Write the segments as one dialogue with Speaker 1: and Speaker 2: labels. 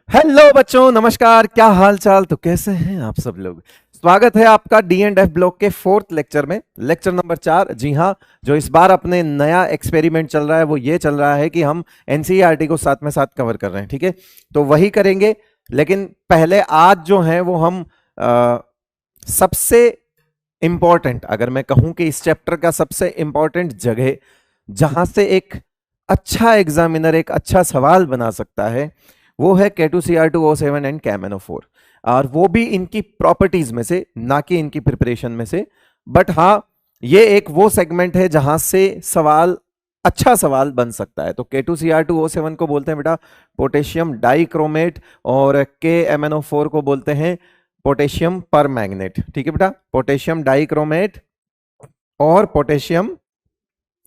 Speaker 1: Hello बच्चों, नमस्कार। क्या हाल चाल? तो कैसे हैं आप सब लोग? स्वागत है आपका डी एंड एफ ब्लॉक के फोर्थ लेक्चर में, लेक्चर नंबर 4। जी हाँ, जो इस बार अपने नया एक्सपेरिमेंट चल रहा है वो ये चल रहा है कि हम एनसीईआरटी को साथ में साथ कवर कर रहे हैं। ठीक है, तो वही करेंगे। लेकिन पहले आज जो है वो हम सबसे इंपॉर्टेंट, अगर मैं कहूं कि इस चैप्टर का सबसे इंपॉर्टेंट जगह जहां से एक अच्छा एग्जामिनर एक अच्छा सवाल बना सकता है, वो है K2CR2O7 एंड KMnO4। और वो भी इनकी प्रॉपर्टीज में से, ना कि इनकी प्रिपरेशन में से। बट हाँ, ये एक वो सेगमेंट है जहां से सवाल, अच्छा सवाल बन सकता है। तो K2CR2O7 को बोलते हैं बेटा पोटेशियम डाइक्रोमेट, और KMnO4 को बोलते हैं पोटेशियम परमैंगनेट। ठीक है बेटा, पोटेशियम डाइक्रोमेट और पोटेशियम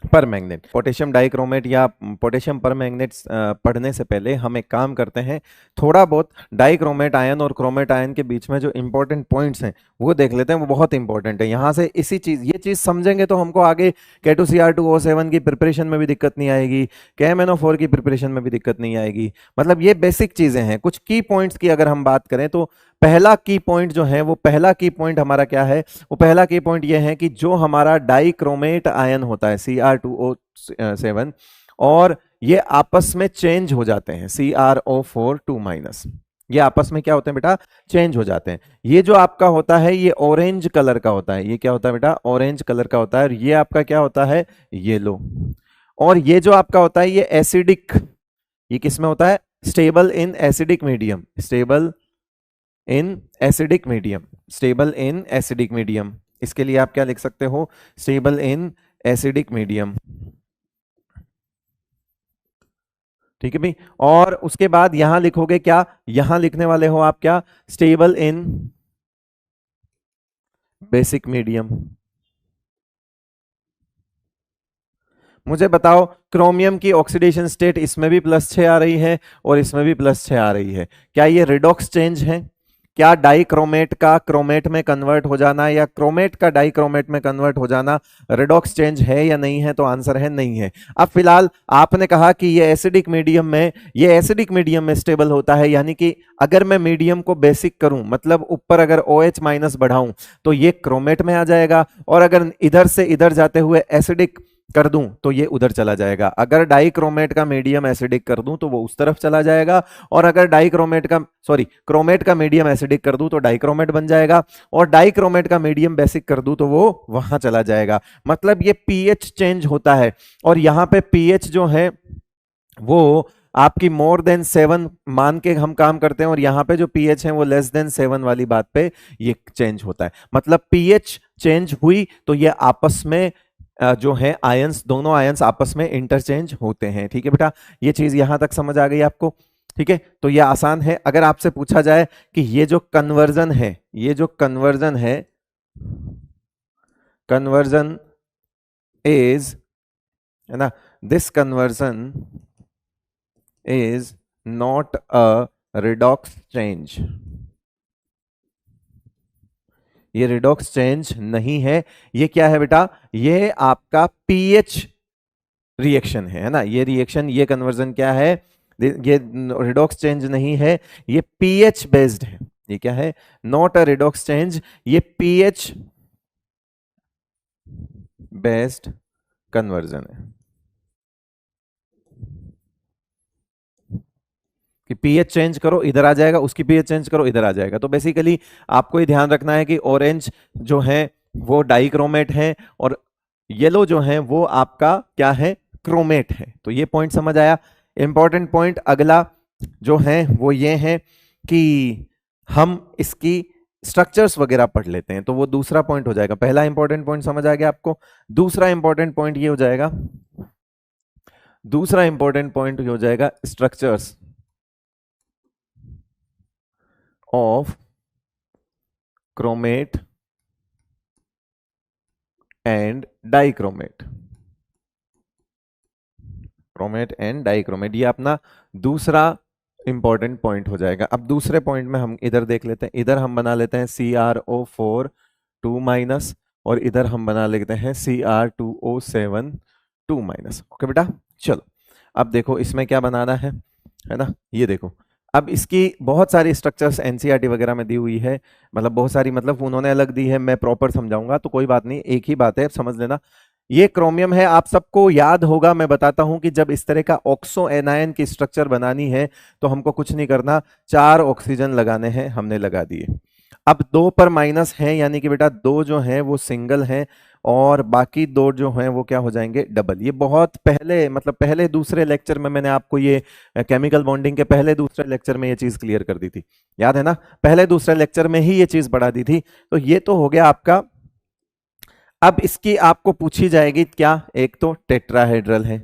Speaker 1: परमैंगनेट। पोटेशियम डाइक्रोमेट या पोटेशियम परमैंगनेट पढ़ने से पहले हम एक काम करते हैं, थोड़ा बहुत डाइक्रोमेट आयन और क्रोमेट आयन के बीच में जो इंपॉर्टेंट पॉइंट्स हैं वो देख लेते हैं। वो बहुत इंपॉर्टेंट है। यहाँ से ये चीज समझेंगे तो हमको आगे K2CR2O7 की प्रिपरेशन में भी दिक्कत नहीं आएगी, KMnO4 की प्रिपरेशन में भी दिक्कत नहीं आएगी। मतलब ये बेसिक चीजें हैं। कुछ की पॉइंट्स की अगर हम बात करें तो पहला की पॉइंट जो है, वो पहला की पॉइंट हमारा क्या है? वो पहला की पॉइंट ये है कि जो हमारा डाइक्रोमेट आयन होता है Cr2O7, और ये आपस में चेंज हो जाते हैं CrO4 2-। ये आपस में क्या होते हैं बेटा? चेंज हो जाते हैं। ये जो आपका होता है ये ऑरेंज कलर का होता है। ये क्या होता है बेटा? ऑरेंज कलर का होता है। और ये आपका क्या होता है? येलो। और ये जो आपका होता है ये एसिडिक। ये किसमें होता है? Stable in acidic medium. Stable in acidic medium. Stable in acidic medium. इसके लिए आप क्या लिख सकते हो? Stable in acidic medium. ठीक है भाई। और उसके बाद यहां लिखोगे क्या? यहां लिखने वाले हो आप क्या? Stable in basic medium. मुझे बताओ, क्रोमियम की ऑक्सीडेशन स्टेट इसमें भी +6 आ रही है और इसमें भी +6 आ रही है। क्या ये रिडॉक्स चेंज है? क्या डाइक्रोमेट का क्रोमेट में कन्वर्ट हो जाना या क्रोमेट का डाइक्रोमेट में कन्वर्ट हो जाना रिडॉक्स चेंज है या नहीं है? तो आंसर है नहीं है। अब फिलहाल आपने कहा कि ये एसिडिक मीडियम में स्टेबल होता है, यानी कि अगर मैं मीडियम को बेसिक करूं, मतलब ऊपर अगर OH- बढ़ाऊं तो ये क्रोमेट में आ जाएगा, और अगर इधर से इधर जाते हुए एसिडिक कर दूं तो ये उधर चला जाएगा। अगर डाइक्रोमेट का मीडियम एसिडिक कर दूं तो वो उस तरफ चला जाएगा, और अगर क्रोमेट का मीडियम एसिडिक कर दूं तो डाइक्रोमेट बन जाएगा, और डाइक्रोमेट का मीडियम बेसिक कर दूं तो वो वहां चला जाएगा। मतलब ये पीएच चेंज होता है। और यहां पे पीएच जो है वो आपकी more than 7 मान के हम काम करते हैं, और यहां पे जो पीएच है वो less than 7 वाली बात पे ये चेंज होता है। मतलब पीएच चेंज हुई तो ये आपस में जो है आयंस, दोनों आयंस आपस में इंटरचेंज होते हैं। ठीक है बेटा, ये चीज यहां तक समझ आ गई आपको? ठीक है, तो ये आसान है। अगर आपसे पूछा जाए कि ये जो कन्वर्जन है, कन्वर्जन इज, है ना, this conversion is not a redox change. ये रिडॉक्स चेंज नहीं है। ये क्या है बेटा? ये आपका पीएच रिएक्शन है ना। ये रिएक्शन, ये कन्वर्जन क्या है? ये रिडॉक्स चेंज नहीं है, ये पीएच बेस्ड है। ये क्या है? नॉट अ रिडॉक्स चेंज, ये पीएच बेस्ड कन्वर्जन है। कि पीएच चेंज करो इधर आ जाएगा, उसकी पीएच चेंज करो इधर आ जाएगा। तो बेसिकली आपको ये ध्यान रखना है कि ऑरेंज जो है वो डाइक्रोमेट है, और येलो जो है वो आपका क्या है? क्रोमेट है। तो ये पॉइंट समझ आया। इंपॉर्टेंट पॉइंट अगला जो है वो ये है कि हम इसकी स्ट्रक्चर्स वगैरह पढ़ लेते हैं, तो वो दूसरा पॉइंट हो जाएगा। पहला इंपॉर्टेंट पॉइंट समझ आ गया आपको। दूसरा इंपॉर्टेंट पॉइंट ये हो जाएगा, structures of chromate and dichromate. Chromate and dichromate, ये अपना दूसरा इंपॉर्टेंट पॉइंट हो जाएगा। अब दूसरे पॉइंट में हम इधर देख लेते हैं। इधर हम बना लेते हैं CrO4 2-, और इधर हम बना लेते हैं Cr2O7 2-। ओके बेटा, चलो अब देखो इसमें क्या बनाना है ना। ये देखो, अब इसकी बहुत सारी स्ट्रक्चर्स एनसीईआरटी वगैरह में दी हुई है, मतलब बहुत सारी, मतलब उन्होंने अलग दी है, मैं प्रॉपर समझाऊंगा तो कोई बात नहीं, एक ही बात है, समझ लेना। ये क्रोमियम है, आप सबको याद होगा, मैं बताता हूं कि जब इस तरह का ऑक्सो एनायन की स्ट्रक्चर बनानी है तो हमको कुछ नहीं करना, 4 ऑक्सीजन लगाने हैं, हमने लगा दिए। अब 2 पर माइनस है, यानी कि बेटा 2 जो है वो सिंगल हैं और बाकी 2 जो हैं वो क्या हो जाएंगे, डबल। ये बहुत पहले, मतलब पहले दूसरे लेक्चर में मैंने आपको ये केमिकल बॉन्डिंग के पहले दूसरे लेक्चर में ये चीज क्लियर कर दी थी, याद है ना, पहले दूसरे लेक्चर में ही ये चीज बढ़ा दी थी। तो ये तो हो गया आपका। अब इसकी आपको पूछी जाएगी क्या, एक तो टेट्राहेड्रल है,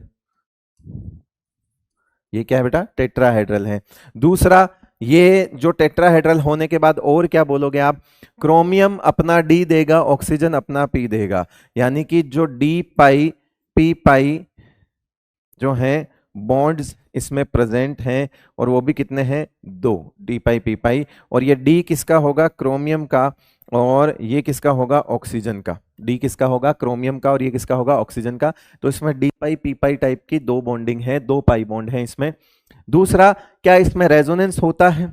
Speaker 1: ये क्या है बेटा, टेट्राहेड्रल है। दूसरा, ये जो टेट्राहेड्रल होने के बाद और क्या बोलोगे आप, क्रोमियम अपना डी देगा, ऑक्सीजन अपना पी देगा, यानी कि जो डी पाई पी पाई जो है बॉन्ड्स इसमें प्रेजेंट हैं, और वो भी कितने हैं, 2, डी पाई पी पाई। और ये डी किसका होगा, क्रोमियम का, और ये किसका होगा, ऑक्सीजन का। डी किसका होगा, क्रोमियम का, और ये किसका होगा, ऑक्सीजन का। तो इसमें डी पाई पी पाई टाइप की 2 बॉन्डिंग है, 2 पाई बॉन्ड है इसमें। दूसरा, क्या इसमें रेजोनेंस होता है,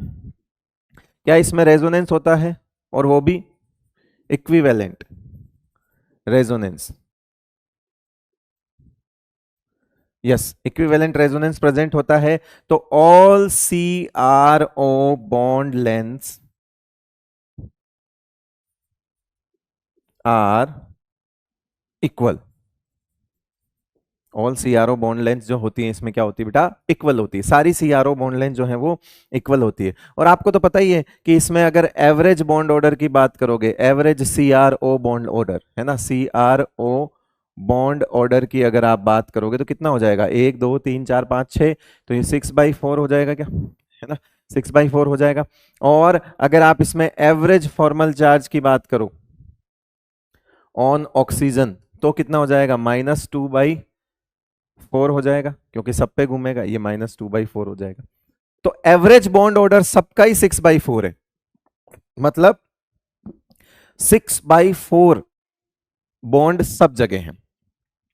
Speaker 1: क्या इसमें रेजोनेंस होता है, और वो भी equivalent resonance. Yes, equivalent resonance present होता है। तो all C R O bond lengths are equal. All CRO bond length जो होती है इसमें क्या होती है बेटा, इक्वल होती है, सारी सीआरओ बॉन्ड लेंथ जो है वो इक्वल होती है। और आपको तो पता ही है कि इसमें अगर एवरेज बॉन्ड ऑर्डर की बात करोगे, एवरेज सीआरओ बॉन्ड ऑर्डर है ना, सीआरओ बॉन्ड ऑर्डर की अगर आप बात करोगे तो कितना हो जाएगा, 1 2 3 4 5 6, तो ये 6/4 हो जाएगा क्या, है ना, 6/4 हो जाएगा। और अगर आप इसमें एवरेज फॉर्मल चार्ज की बात करो ऑन ऑक्सीजन तो कितना हो जाएगा, -2/4 हो जाएगा, क्योंकि सब पे घूमेगा, ये -2/4 हो जाएगा। तो एवरेज बॉन्ड ऑर्डर सबका ही 6/4 है, मतलब 6/4 बॉन्ड सब जगह है।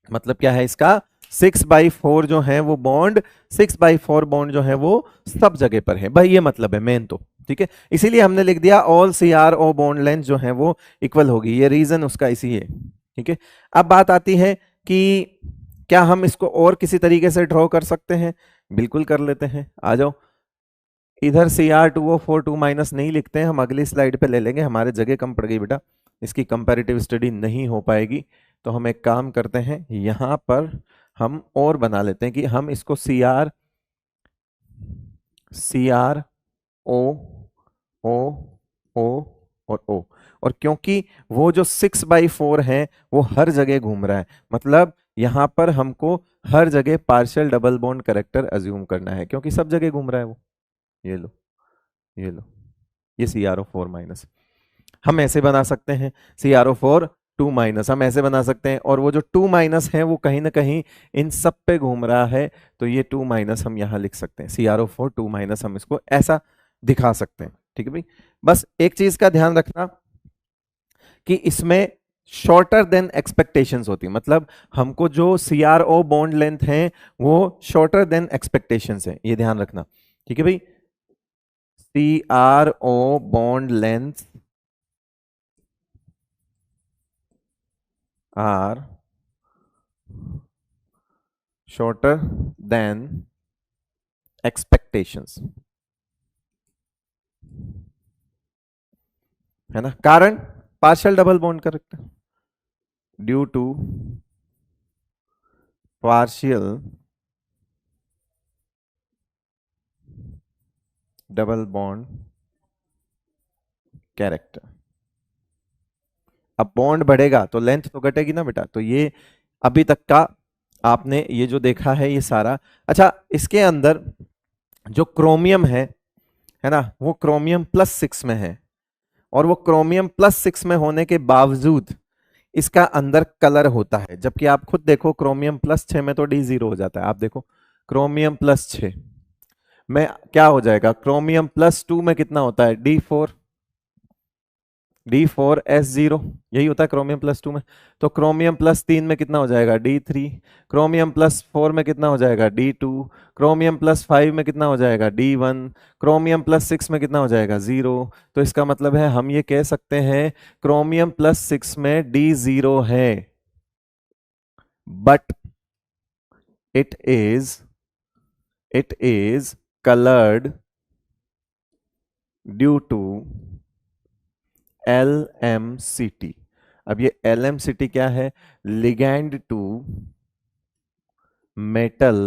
Speaker 1: मतलब क्या है इसका, 6/4 जो है वो बॉन्ड, 6/4 बॉन्ड जो है वो सब जगह पर है भाई, ये मतलब है मेन तो, ठीक है। इसीलिए हमने लिख दिया ऑल सीआरओ बॉन्ड लेंथ जो है वो इक्वल होगी, ये रीजन उसका इसी है, ठीक है। अब बात आती है कि क्या हम इसको और किसी तरीके से ड्रॉ कर सकते हैं, बिल्कुल कर लेते हैं, आ जाओ। इधर Cr2O4 2 माइनस नहीं लिखते हैं, हम अगली स्लाइड पे ले लेंगे, हमारे जगह कम पड़ गई बेटा, इसकी कंपैरेटिव स्टडी नहीं हो पाएगी। तो हम एक काम करते हैं, यहां पर हम और बना लेते हैं कि हम इसको Cr O O O और O, और क्योंकि वो जो 6/4 है वो हर जगह घूम रहा है, मतलब यहां पर हमको हर जगह partial double bond character assume करना है, क्योंकि सब जगह घूम रहा है वो। ये लो, ये लो, ये CrO4 माइनस हम ऐसे बना सकते हैं, CrO4 2 माइनस हम ऐसे बना सकते हैं, और वो जो 2 माइनस है वो कहीं ना कहीं इन सब पे घूम रहा है, तो ये 2 माइनस हम यहां लिख सकते हैं, CrO4 2 माइनस हम इसको ऐसा दिखा सकते हैं, ठीक है भाई। बस एक चीज का ध्यान रखना कि इसमें शॉर्टर देन एक्सपेक्टेशंस होती है, मतलब हमको जो CrO बॉन्ड लेंथ है वो शॉर्टर देन एक्सपेक्टेशंस है, ये ध्यान रखना, ठीक है भाई। CrO bond lengths are shorter than expectations, है ना। कारण partial double bond correct, due to partial double bond character. अब बॉन्ड बढ़ेगा तो लेंथ तो घटेगी ना बेटा, तो ये अभी तक का आपने ये जो देखा है ये सारा। अच्छा, इसके अंदर जो क्रोमियम है ना, वो क्रोमियम +6 में है, और वो क्रोमियम +6 में होने के बावजूद इसका अंदर कलर होता है, जबकि आप खुद देखो क्रोमियम +6 में तो D0 हो जाता है, आप देखो क्रोमियम +6 में क्या हो जाएगा, क्रोमियम +2 में कितना होता है, D4, D4S0, यही होता है क्रोमियम प्लस 2 में। तो क्रोमियम प्लस 3 में कितना हो जाएगा D3, क्रोमियम प्लस 4 में कितना हो जाएगा D2, क्रोमियम प्लस 5 में कितना हो जाएगा D1, क्रोमियम प्लस 6 में कितना हो जाएगा 0। तो इसका मतलब है हम ये कह सकते हैं क्रोमियम प्लस 6 में D0 है, but it is colored due to LMCT। अब ये LMCT क्या है? Ligand to metal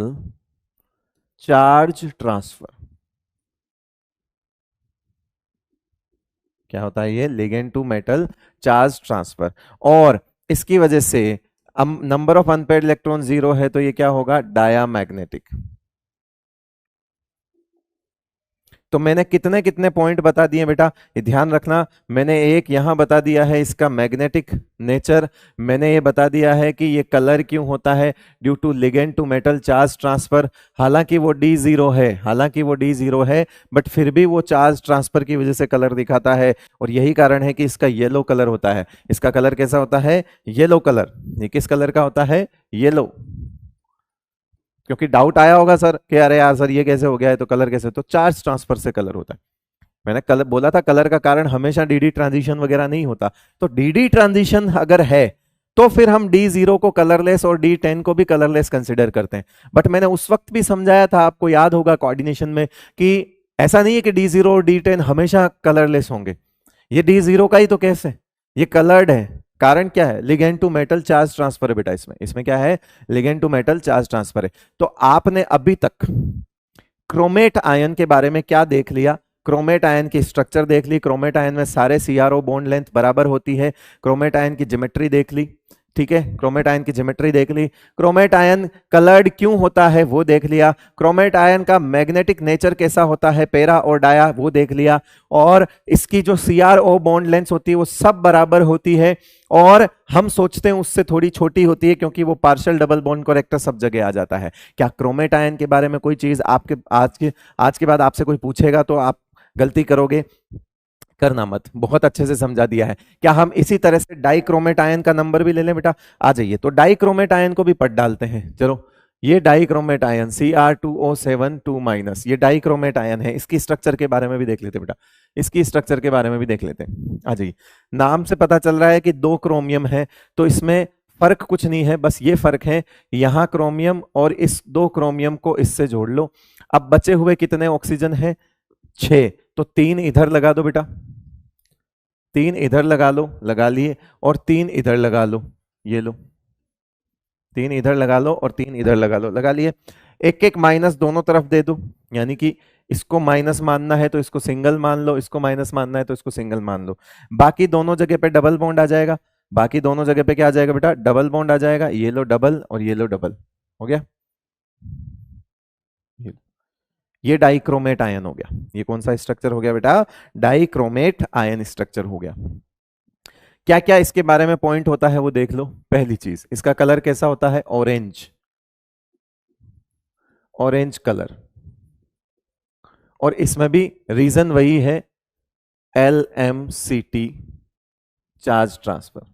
Speaker 1: charge transfer. क्या होता है ये? Ligand to metal charge transfer. और इसकी वजह से नंबर ऑफ अनपेयर्ड इलेक्ट्रॉन 0 है, तो ये क्या होगा? डायामैग्नेटिक। तो मैंने कितने कितने पॉइंट बता दिए बेटा, ये ध्यान रखना। मैंने एक यहां बता दिया है इसका मैग्नेटिक नेचर, मैंने ये बता दिया है कि ये कलर क्यों होता है, due to ligand to metal charge transfer. हालांकि वो D0 है, हालांकि वो D0 है, बट फिर भी वो चार्ज ट्रांसफर की वजह से कलर दिखाता है, और यही कारण है कि इसका येलो कलर होता है। इसका कलर कैसा होता है? Yellow colour. ये किस कलर का होता है? येलो। क्योंकि डाउट आया होगा सर कि अरे यार सर ये कैसे हो गया है, तो कलर कैसे? तो चार्ज ट्रांसफर से कलर होता है। मैंने कल बोला था कलर का कारण हमेशा डीडी ट्रांजिशन वगैरह नहीं होता। तो डीडी ट्रांजिशन अगर है तो फिर हम D0 को कलरलेस और D10 को भी कलरलेस कंसिडर करते हैं। बट मैंने उस वक्त भी समझाया था, आपको याद होगा कोऑर्डिनेशन में, कि ऐसा नहीं है कि D0 और D10 हमेशा कलरलेस होंगे। ये D0 का ही तो केस है, ये कलर्ड है। कारण क्या है? Ligand to metal charge transfer है बेटा। इसमें क्या है? Ligand to metal charge transfer है। तो आपने अभी तक क्रोमेट आयन के बारे में क्या देख लिया? क्रोमेट आयन की स्ट्रक्चर देख ली, क्रोमेट आयन में सारे CRO बॉन्ड लेंथ बराबर होती है, क्रोमेट आयन की ज्योमेट्री देख ली, ठीक है, क्रोमेट आयन की ज्योमेट्री देख ली, क्रोमेट आयन कलर्ड क्यों होता है वो देख लिया, क्रोमेट आयन का मैग्नेटिक नेचर कैसा होता है, पैरा और डाया, वो देख लिया, और इसकी जो CRO बॉन्ड लेंथ होती है वो सब बराबर होती है, और हम सोचते हैं उससे थोड़ी छोटी होती है क्योंकि वो पार्शियल डबल बॉन्ड करेक्टर सब जगह आ जाता है। क्या क्रोमेट आयन के बारे में कोई चीज आपके आज के बाद आपसे कोई पूछेगा तो आप गलती करोगे? करना मत, बहुत अच्छे से समझा दिया है। क्या हम इसी तरह से डाइक्रोमेट आयन का नंबर भी ले लें बेटा? आ जाइए, तो डाइक्रोमेट आयन को भी पढ़ डालते हैं। चलो, ये डाइक्रोमेट आयन Cr2O7 2 माइनस, ये डाइक्रोमेट आयन है। इसकी स्ट्रक्चर के बारे में भी देख लेते बेटा, इसकी स्ट्रक्चर के बारे में भी देख लेते हैं। आ जाइए, नाम से पता चल रहा है कि 2 क्रोमियम है, तो इसमें फर्क कुछ नहीं है, बस ये फर्क है यहां क्रोमियम और इस 2 क्रोमियम को इससे जोड़ लो। अब बचे हुए कितने ऑक्सीजन है? 6। तो 3 इधर लगा दो बेटा, 3 इधर लगा लो, लगा लिए, और 3 इधर लगा लो, ये लो, 3 इधर लगा लो और 3 इधर लगा लो, लगा लिए। एक एक माइनस दोनों तरफ दे दो, यानी कि इसको माइनस मानना है तो इसको सिंगल मान लो, इसको माइनस मानना है तो इसको सिंगल मान लो। बाकी दोनों जगह पे डबल बॉन्ड आ जाएगा, बाकी दोनों जगह पे क्या आ जाएगा बेटा? डबल बॉन्ड आ जाएगा। ये लो डबल और ये लो डबल, हो गया। ये डाइक्रोमेट आयन हो गया। ये कौन सा स्ट्रक्चर हो गया बेटा? डाइक्रोमेट आयन स्ट्रक्चर हो गया। क्या क्या इसके बारे में पॉइंट होता है वो देख लो। पहली चीज, इसका कलर कैसा होता है? Orange, orange colour. और इसमें भी रीजन वही है, LMCT चार्ज ट्रांसफर,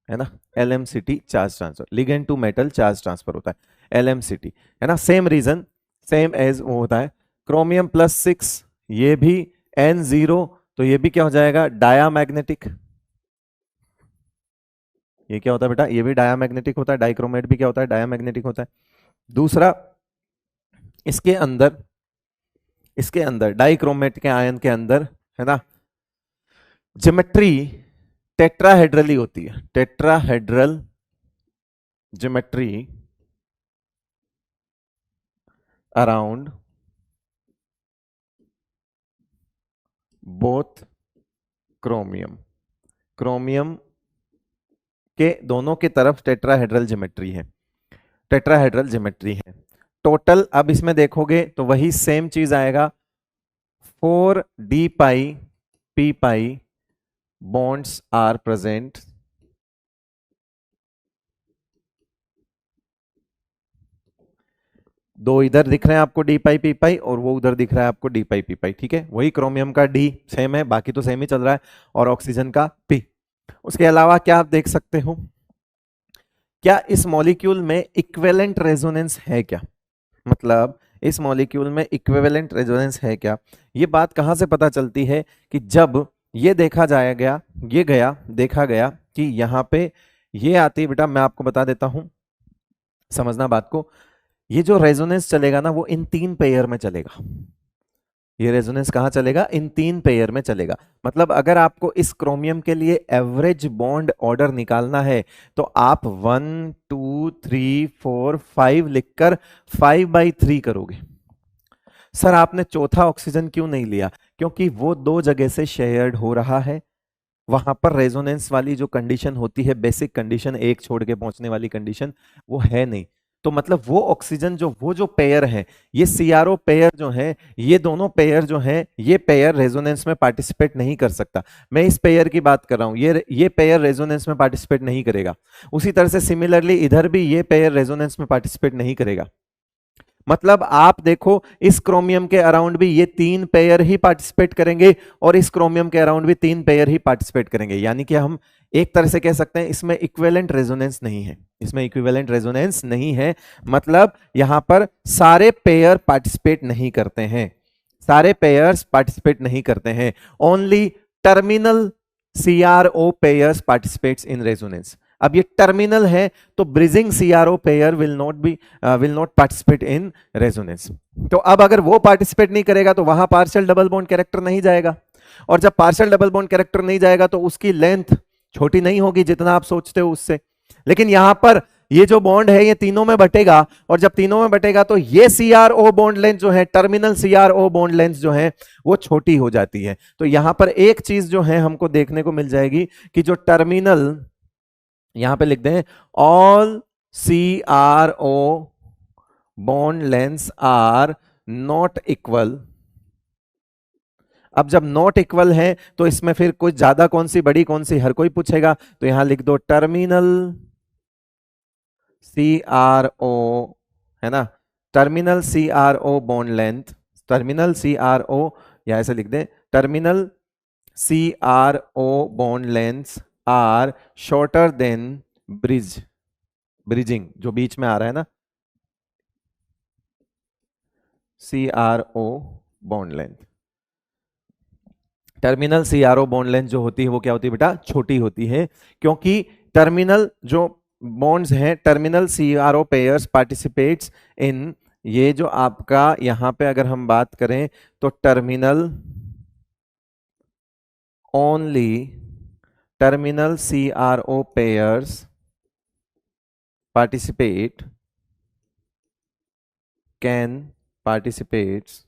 Speaker 1: है ना? LMCT charge transfer, ligand to metal charge transfer होता है LMCT, है ना? सेम रीजन, सेम एज वो होता है। क्रोमियम प्लस 6, ये भी N0, तो ये भी क्या हो जाएगा? डायामैग्नेटिक। ये क्या होता है बेटा? ये भी डायामैग्नेटिक होता है। डाइक्रोमेट भी क्या होता है? डायामैग्नेटिक होता है। दूसरा, इसके अंदर, इसके अंदर डाइक्रोमेट के आयन के अंदर, है ना, ज्योमेट्री टेट्राहेड्रली होती है। Tetrahedral geometry around both chromium, chromium के दोनों की तरफ टेट्राहेड्रल ज्योमेट्री है, टेट्राहेड्रल ज्योमेट्री है। टोटल अब इसमें देखोगे तो वही सेम चीज आएगा, 4d pi p pi bonds are present दो इधर दिख रहे हैं आपको डी पाई पी पाई और वो उधर दिख रहा है आपको डी पाई पी पाई, ठीक है। वही क्रोमियम का डी सेम है, बाकी तो सेम ही चल रहा है, और ऑक्सीजन का पी। उसके अलावा क्या आप देख सकते हो, क्या इस मॉलिक्यूल में इक्विवेलेंट रेजोनेंस है क्या, मतलब इस मॉलिक्यूल में इक्विवेलेंट रेजोनेंस है क्या। ये बात कहां से पता चलती है कि जब ये देखा जाएगा, ये गया देखा गया कि यहां पे ये आती है, बेटा मैं आपको बता देता हूं, समझना बात को। ये जो रेजोनेंस चलेगा ना वो इन तीन पेयर में चलेगा। ये रेजोनेंस कहां चलेगा, इन तीन पेयर में चलेगा। मतलब अगर आपको इस क्रोमियम के लिए एवरेज बॉन्ड ऑर्डर निकालना है तो आप 1 2 3 4 5 लिखकर 5/3 करोगे। सर आपने चौथा ऑक्सीजन क्यों नहीं लिया, क्योंकि वो दो जगह से शेयर्ड हो रहा है, वहां पर रेजोनेंस वाली जो कंडीशन होती है, बेसिक कंडीशन, एक छोड़ के पहुंचने वाली कंडीशन, वो है नहीं। तो मतलब वो ऑक्सीजन जो वो जो पेयर है, ये सीआरओ पेयर जो है, ये दोनों पेयर जो है, ये पेयर रेजोनेंस में पार्टिसिपेट नहीं कर सकता। मैं इस पेयर की बात कर रहा हूं, ये पेयर रेजोनेंस में पार्टिसिपेट नहीं करेगा। उसी तरह से सिमिलरली इधर भी ये पेयर रेजोनेंस में पार्टिसिपेट नहीं करेगा। मतलब आप देखो इस क्रोमियम के अराउंड भी ये तीन पेयर ही पार्टिसिपेट करेंगे और इस क्रोमियम के अराउंड भी तीन पेयर ही पार्टिसिपेट करेंगे। यानी कि हम एक तरह से कह सकते हैं इसमें इक्विवेलेंट रेजोनेंस नहीं है, इसमें इक्विवेलेंट रेजोनेंस नहीं है। मतलब यहां पर सारे पेयर पार्टिसिपेट नहीं करते हैं, सारे पेयर्स पार्टिसिपेट नहीं करते हैं। Only terminal CRO pairs participates in resonance. अब ये टर्मिनल है तो bridging CRO pair will not participate in resonance. तो अब अगर वो पार्टिसिपेट नहीं करेगा तो वहां पार्शियल डबल बॉन्ड कैरेक्टर नहीं जाएगा, और जब पार्शियल डबल बॉन्ड कैरेक्टर नहीं जाएगा तो उसकी लेंथ छोटी नहीं होगी जितना आप सोचते हो उससे। लेकिन यहां पर ये जो बॉन्ड है ये तीनों में बटेगा, और जब तीनों में बटेगा तो ये सीआरओ बॉन्ड लेंथ जो है, टर्मिनल सीआरओ बॉन्ड लेंथ जो है वो छोटी हो जाती है। तो यहां पर एक चीज जो है हमको देखने को मिल जाएगी कि जो टर्मिनल, यहां पे लिख दें all CRO bond lengths are not equal. अब जब नॉट इक्वल है तो इसमें फिर कुछ ज्यादा कौन सी बड़ी कौन सी हर कोई पूछेगा, तो यहां लिख दो टर्मिनल CRO, है ना, terminal CRO bond length, terminal CRO, या ऐसे लिख दें terminal CRO bond lengths are shorter than bridging जो बीच में आ रहा है ना, CRO bond length. Terminal CRO bond length जो होती है वो क्या होती है बेटा, छोटी होती है, क्योंकि टर्मिनल जो बॉन्ड्स हैं, terminal CRO pairs participates in, ये जो आपका यहां पे अगर हम बात करें तो terminal only terminal CRO pairs participate can participates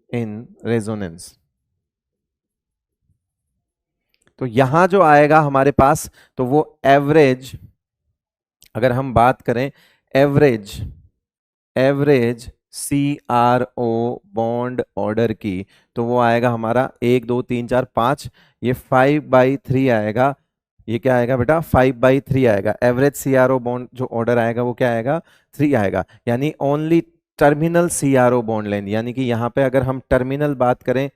Speaker 1: in resonance। तो यहां जो आएगा हमारे पास तो वो एवरेज, अगर हम बात करें एवरेज CRO बॉन्ड ऑर्डर की, तो वो आएगा हमारा 1 2 3 4 5, ये 5/3 आएगा। ये क्या आएगा बेटा, 5/3 आएगा। एवरेज CRO बॉन्ड जो ऑर्डर आएगा वो क्या आएगा, 3 आएगा। यानी only terminal CRO bond length, यानी कि यहाँ पे अगर हम टर्मिनल बात करें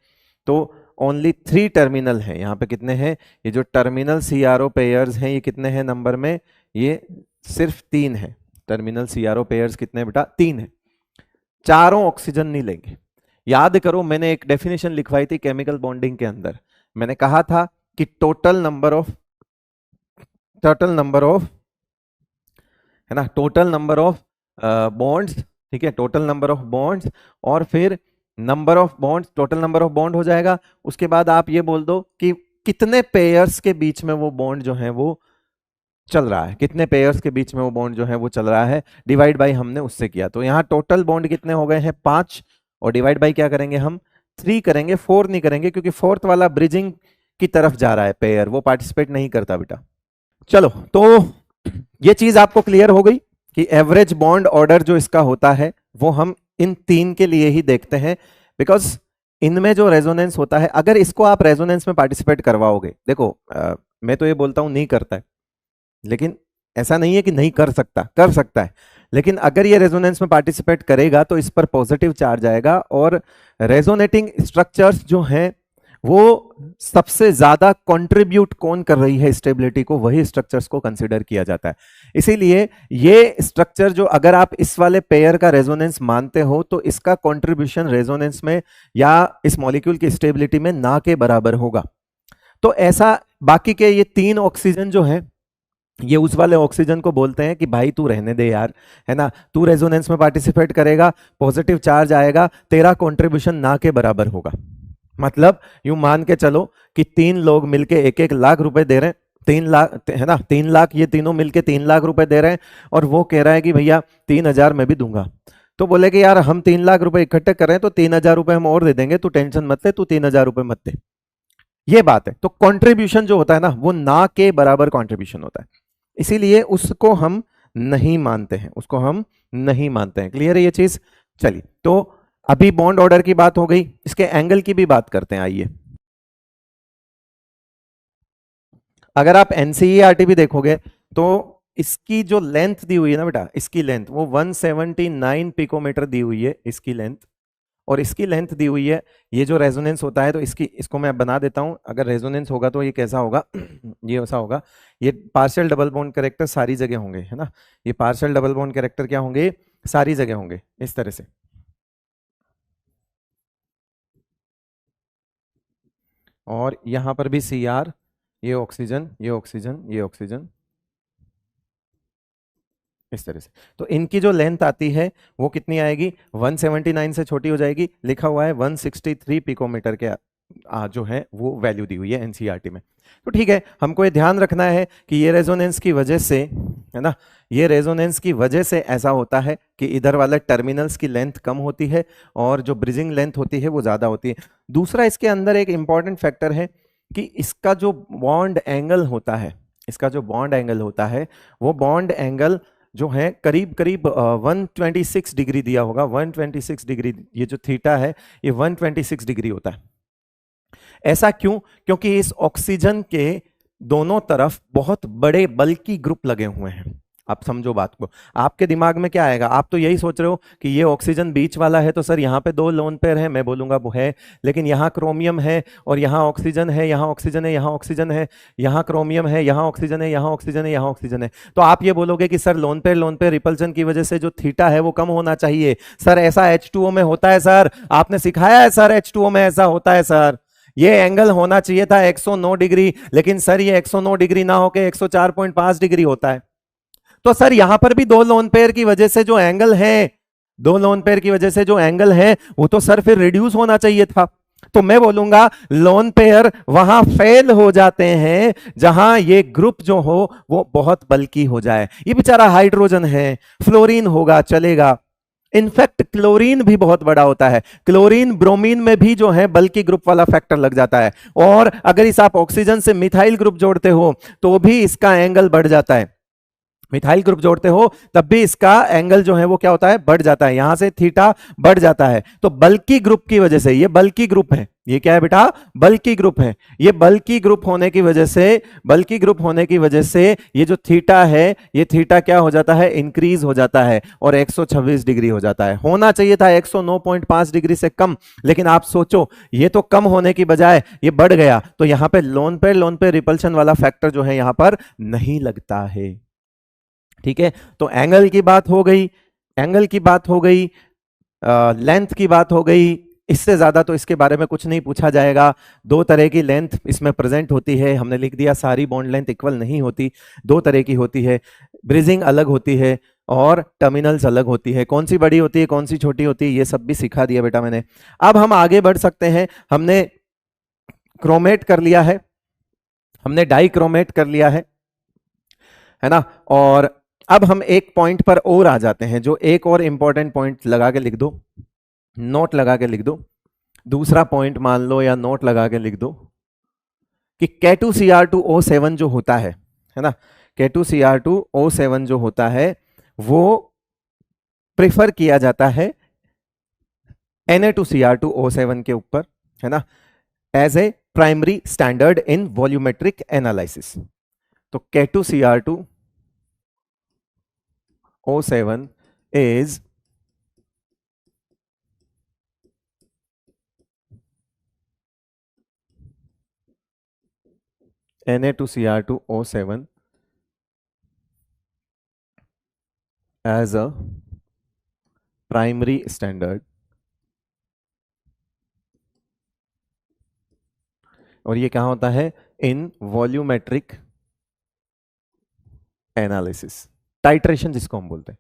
Speaker 1: तो ओनली 3 टर्मिनल है। यहाँ पे कितने हैं, ये जो टर्मिनल CRO पेयर्स हैं ये कितने हैं नंबर में, ये सिर्फ 3 है। टर्मिनल CRO पेयर्स कितने बेटा, 3 है। चारों ऑक्सीजन नहीं लेंगे। याद करो मैंने एक डेफिनेशन लिखवाई थी केमिकल बॉन्डिंग के अंदर, मैंने कहा था कि टोटल नंबर ऑफ है ना, टोटल नंबर ऑफ बॉन्ड्स, ठीक है, टोटल नंबर ऑफ बॉन्ड्स, और फिर number of bonds, total number of bond हो जाएगा। उसके बाद आप ये बोल दो कि कितने पेयर्स के बीच में वो बॉन्ड जो है वो चल रहा है, कितने पेयर्स के बीच में वो बॉन्ड जो है वो चल रहा है, डिवाइड बाई हमने उससे किया। तो यहाँ टोटल बॉन्ड कितने हो गए हैं, 5, और डिवाइड बाई क्या करेंगे हम, 3 करेंगे, 4 नहीं करेंगे, क्योंकि फोर्थ वाला ब्रिजिंग की तरफ जा रहा है पेयर, वो पार्टिसिपेट नहीं करता बेटा। चलो तो ये चीज आपको क्लियर हो गई कि एवरेज बॉन्ड ऑर्डर जो इसका होता है वो हम इन 3 के लिए ही देखते हैं, बिकॉज इनमें जो रेजोनेंस होता है, अगर इसको आप रेजोनेंस में पार्टिसिपेट करवाओगे, देखो मैं तो ये बोलता हूं नहीं करता है, लेकिन ऐसा नहीं है कि नहीं कर सकता, कर सकता है, लेकिन अगर ये रेजोनेंस में पार्टिसिपेट करेगा तो इस पर पॉजिटिव चार्ज आएगा, और रेजोनेटिंग स्ट्रक्चर्स जो हैं वो सबसे ज्यादा कंट्रीब्यूट कौन कर रही है स्टेबिलिटी को, वही स्ट्रक्चर्स को कंसीडर किया जाता है। इसीलिए ये स्ट्रक्चर जो, अगर आप इस वाले पेयर का रेजोनेंस मानते हो तो इसका कंट्रीब्यूशन रेजोनेंस में या इस मॉलिक्यूल की स्टेबिलिटी में ना के बराबर होगा। तो ऐसा बाकी के ये 3 ऑक्सीजन जो है, ये उस वाले ऑक्सीजन को बोलते हैं कि भाई तू रहने दे यार, है ना, तू रेजोनेंस में पार्टिसिपेट करेगा, पॉजिटिव चार्ज आएगा, तेरा कंट्रीब्यूशन ना के बराबर होगा। मतलब यूं मान के चलो कि 3 लोग मिलके 1-1 लाख रुपए दे रहे हैं, 3 लाख है ना, 3 लाख, ये तीनों मिलके 3 लाख रुपए दे रहे हैं, और वो कह रहा है कि भैया 3,000 मैं भी दूंगा। तो बोले कि यार हम 3 लाख रुपए इकट्ठे कर रहे हैं तो 3,000 रुपए हम और दे देंगे, तू टेंशन मत ले, तू 3,000 रुपए मत दे। ये बात है। तो कंट्रीब्यूशन जो होता है ना, वो ना के बराबर कंट्रीब्यूशन होता है, इसीलिए उसको हम नहीं मानते हैं, उसको हम नहीं मानते हैं। क्लियर है ये चीज? चलिए, तो अभी बॉन्ड ऑर्डर की बात हो गई, इसके एंगल की भी बात करते हैं। आइए, अगर आप एनसीईआरटी भी देखोगे तो इसकी जो लेंथ दी हुई है ना बेटा, इसकी लेंथ वो 179 पिकोमीटर दी हुई है, इसकी लेंथ, और इसकी लेंथ दी हुई है। ये जो रेजोनेंस होता है, तो इसको मैं बना देता हूं, अगर रेजोनेंस होगा तो ये कैसा होगा ये ऐसा होगा, ये पार्शियल डबल बॉन्ड कैरेक्टर सारी जगह होंगे, है ना, ये पार्शियल डबल बॉन्ड कैरेक्टर क्या होंगे, सारी जगह होंगे इस तरह से। और यहां पर भी Cr, ये ऑक्सीजन, ये ऑक्सीजन, ये ऑक्सीजन, इस तरह से। तो इनकी जो लेंथ आती है वो कितनी आएगी, 179 से छोटी हो जाएगी, लिखा हुआ है 163 पिकोमीटर के जो है वो वैल्यू दी हुई है एनसीईआरटी में। तो ठीक है, हमको ये ध्यान रखना है कि ये रेजोनेंस की वजह से, है ना, ये रेजोनेंस की वजह से ऐसा होता है कि इधर वाले टर्मिनल्स की लेंथ कम होती है और जो ब्रिजिंग लेंथ होती है वो ज्यादा होती है। दूसरा, इसके अंदर एक इंपॉर्टेंट फैक्टर है कि इसका जो बॉन्ड एंगल होता है, इसका जो बॉन्ड एंगल होता है, वो बॉन्ड एंगल जो है करीब करीब 126 डिग्री दिया होगा, 126 डिग्री, ये जो थीटा है ये 126 डिग्री होता है। ऐसा क्यों? क्योंकि इस ऑक्सीजन के दोनों तरफ बहुत बड़े बल्कि ग्रुप लगे हुए हैं। आप समझो बात को, आपके दिमाग में क्या आएगा, आप तो यही सोच रहे हो कि ये ऑक्सीजन बीच वाला है, तो सर यहाँ पे 2 लोन पेयर है, मैं बोलूंगा वो है, लेकिन यहाँ क्रोमियम है और यहाँ ऑक्सीजन है, यहाँ ऑक्सीजन है, यहाँ ऑक्सीजन है, यहाँ क्रोमियम है, यहाँ ऑक्सीजन है, यहाँ ऑक्सीजन है, यहाँ ऑक्सीजन है। तो आप ये बोलोगे कि सर लोन पेयर रिपल्शन की वजह से जो थीटा है वो कम होना चाहिए। सर ऐसा H2O में होता है, सर आपने सिखाया है, सर H2O में ऐसा होता है, सर ये एंगल होना चाहिए था 109 डिग्री, लेकिन सर ये 109 डिग्री ना होके 104.5 डिग्री होता है। तो सर यहां पर भी 2 लोन पेयर की वजह से जो एंगल है, 2 लोन पेयर की वजह से जो एंगल है वो तो सर फिर रिड्यूस होना चाहिए था। तो मैं बोलूंगा लोन पेयर वहां फेल हो जाते हैं जहां ये ग्रुप जो हो वो बहुत बल्की हो जाए। ये बेचारा हाइड्रोजन है, फ्लोरीन होगा चलेगा, इनफैक्ट क्लोरीन भी बहुत बड़ा होता है, क्लोरीन ब्रोमीन में भी जो है बल्कि ग्रुप वाला फैक्टर लग जाता है, और अगर इस आप ऑक्सीजन से मिथाइल ग्रुप जोड़ते हो तो भी इसका एंगल बढ़ जाता है, मिथाइल ग्रुप जोड़ते हो तब भी इसका एंगल जो है वो क्या होता है, बढ़ जाता है, यहां से थीटा बढ़ जाता है। तो बल्कि ग्रुप की वजह से, ये बल्कि ग्रुप है, ये क्या है बेटा, बल्कि ग्रुप है, ये बल्कि ग्रुप होने की वजह से, बल्कि ग्रुप होने की वजह से ये जो थीटा है, ये थीटा क्या हो जाता है, इंक्रीज हो जाता है और 126 डिग्री हो जाता है। होना चाहिए था 109.5 डिग्री से कम, लेकिन आप सोचो ये तो कम होने की बजाय ये बढ़ गया, तो यहां पे लोन पे रिपल्शन वाला फैक्टर जो है यहां पर नहीं लगता है। ठीक है, तो एंगल की बात हो गई, एंगल की बात हो गई, लेंथ की बात हो गई, इससे ज्यादा तो इसके बारे में कुछ नहीं पूछा जाएगा। 2 तरह की लेंथ इसमें प्रेजेंट होती है, हमने लिख दिया सारी बॉन्ड लेंथ इक्वल नहीं होती, 2 तरह की होती है, ब्रिजिंग अलग होती है और टर्मिनल्स अलग होती है, कौन सी बड़ी होती है कौन सी छोटी होती है ये सब भी सिखा दिया बेटा मैंने। अब हम आगे बढ़ सकते हैं, हमने क्रोमेट कर लिया है, हमने डाई क्रोमेट कर लिया है ना, और अब हम एक पॉइंट पर और आ जाते हैं, जो एक और इंपॉर्टेंट पॉइंट लगा के लिख दो, नोट लगा के लिख दो, दूसरा पॉइंट मान लो या नोट लगा के लिख दो कि K2Cr2O7 जो होता है ना, K2Cr2O7 जो होता है वो प्रेफर किया जाता है Na2Cr2O7 के ऊपर, है ना, as a primary standard in volumetric analysis. तो K2Cr2 O7 is Na2Cr2O7 as a primary standard, और ये कहाँ होता है? इन वॉल्यूमेट्रिक एनालिसिस, टाइट्रेशन जिसको हम बोलते हैं,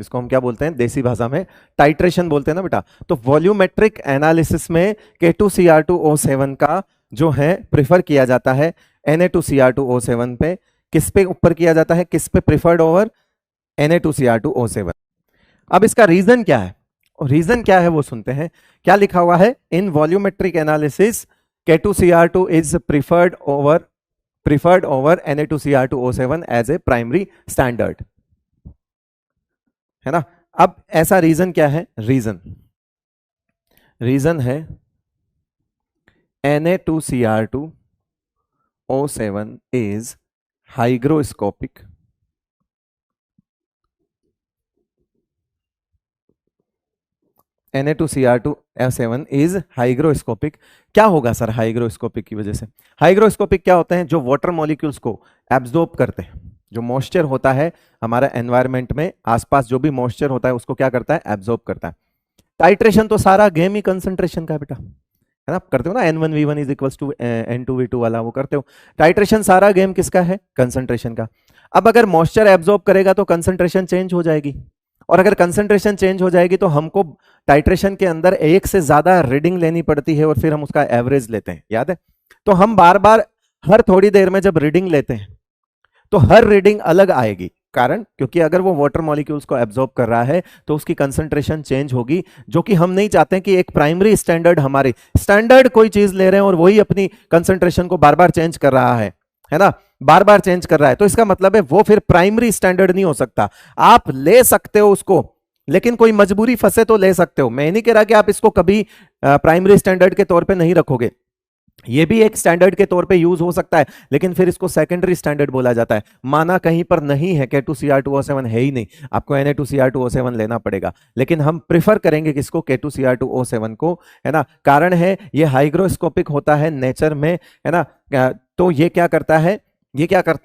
Speaker 1: जिसको हम क्या बोलते हैं देसी भाषा में? टाइट्रेशन बोलते हैं ना बेटा। तो वॉल्यूमेट्रिक एनालिसिस में K2Cr2O7 का जो है प्रिफर किया जाता है Na2Cr2O7 पे। किस पे ऊपर किया जाता है? किस पे प्रिफर्ड ओवर? Na2Cr2O7। अब इसका रीजन क्या है? रीजन क्या है वो सुनते हैं। क्या लिखा हुआ है? In volumetric analysis K2Cr2 is preferred over Na2Cr2O7 as a primary standard, है ना। अब ऐसा रीजन क्या है? रीजन है Na2Cr2O7 is hygroscopic, Na2Cr2O7 is hygroscopic. क्या होगा सर हाइग्रोस्कोपिक की वजह से? हाइग्रोस्कोपिक क्या होते हैं? जो वाटर मॉलिक्यूल्स को एब्जॉर्ब करते हैं, जो मॉइस्चर होता है हमारा एनवायरनमेंट में, आसपास जो भी मॉइस्चर होता है उसको क्या करता है? एब्जॉर्ब करता है। टाइट्रेशन तो सारा गेम ही कंसंट्रेशन का बेटा, है ना। करते हो ना N1V1 is equals to N2V2 वाला, वो करते हो। टाइट्रेशन सारा गेम किसका है? कंसंट्रेशन का। अब अगर मॉइस्चर एब्जॉर्ब करेगा तो कंसंट्रेशन चेंज हो जाएगी, और अगर कंसंट्रेशन चेंज हो जाएगी तो हमको टाइट्रेशन के अंदर एक से ज्यादा रीडिंग लेनी पड़ती है और फिर हम उसका एवरेज लेते हैं, याद है। तो हम बार बार हर थोड़ी देर में जब रीडिंग लेते हैं तो हर रीडिंग अलग आएगी। कारण क्योंकि अगर वो वाटर मॉलिक्यूल्स को एब्जॉर्ब कर रहा है तो उसकी कंसंट्रेशन चेंज होगी, जो कि हम नहीं चाहते हैं कि एक प्राइमरी स्टैंडर्ड, हमारी स्टैंडर्ड कोई चीज ले रहे हैं और वही अपनी कंसंट्रेशन को बार बार चेंज कर रहा है ना, बार बार चेंज कर रहा है। तो इसका मतलब है वो फिर प्राइमरी स्टैंडर्ड नहीं हो सकता। आप ले सकते हो उसको, लेकिन कोई मजबूरी फंसे तो ले सकते हो। मैं नहीं कह रहा कि आप इसको कभी प्राइमरी स्टैंडर्ड के तौर पे नहीं रखोगे, ये भी एक स्टैंडर्ड के तौर पे यूज हो सकता है, लेकिन फिर इसको सेकेंडरी स्टैंडर्ड बोला जाता है। माना कहीं पर नहीं है, K2Cr2O7 है ही नहीं, आपको Na2Cr2O7 लेना पड़ेगा। लेकिन हम प्रिफर करेंगे किसको? K2Cr2O7 को, है ना। कारण है ये हाइग्रोस्कोपिक होता है नेचर में, है ना। तो ये क्या करता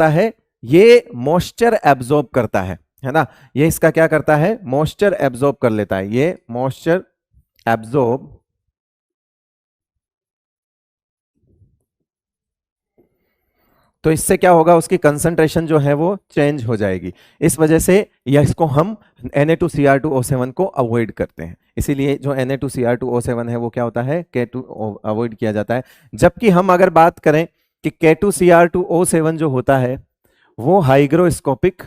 Speaker 1: है? ये मॉइस्चर एब्जॉर्ब करता है ना। ये इसका क्या करता है? मॉइस्चर एब्जॉर्ब कर लेता है। ये मॉइस्चर एब्जॉर्ब, तो इससे क्या होगा? उसकी कंसंट्रेशन जो है वो चेंज हो जाएगी। इस वजह से या इसको हम Na2Cr2O7 को अवॉइड करते हैं। इसीलिए जो Na2Cr2O7 है वो क्या होता है? K2 अवॉइड किया जाता है। जबकि हम अगर बात करें कि K2Cr2O7 जो होता है वो हाइग्रोस्कोपिक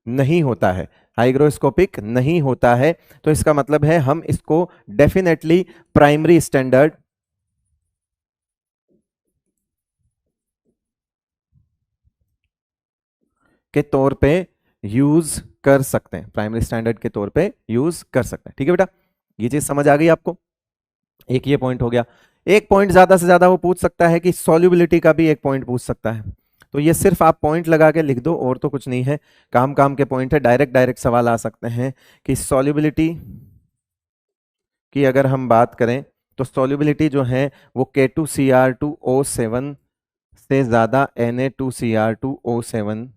Speaker 1: नहीं होता है, हाइग्रोस्कोपिक नहीं होता है। तो इसका मतलब है हम इसको डेफिनेटली प्राइमरी स्टैंडर्ड के तौर पे यूज कर सकते हैं, प्राइमरी स्टैंडर्ड के तौर पे यूज कर सकते हैं। ठीक है बेटा, ये चीज समझ आ गई आपको? एक ये पॉइंट हो गया। एक पॉइंट ज्यादा से ज्यादा वो पूछ सकता है कि सॉल्युबिलिटी का भी एक पॉइंट पूछ सकता है। तो ये सिर्फ आप पॉइंट लगा के लिख दो, और तो कुछ नहीं है, काम काम के पॉइंट है। डायरेक्ट सवाल आ सकते हैं कि सॉल्युबिलिटी की अगर हम बात करें तो सॉल्युबिलिटी जो है वो K2Cr2O7 से ज्यादा Na2Cr2O7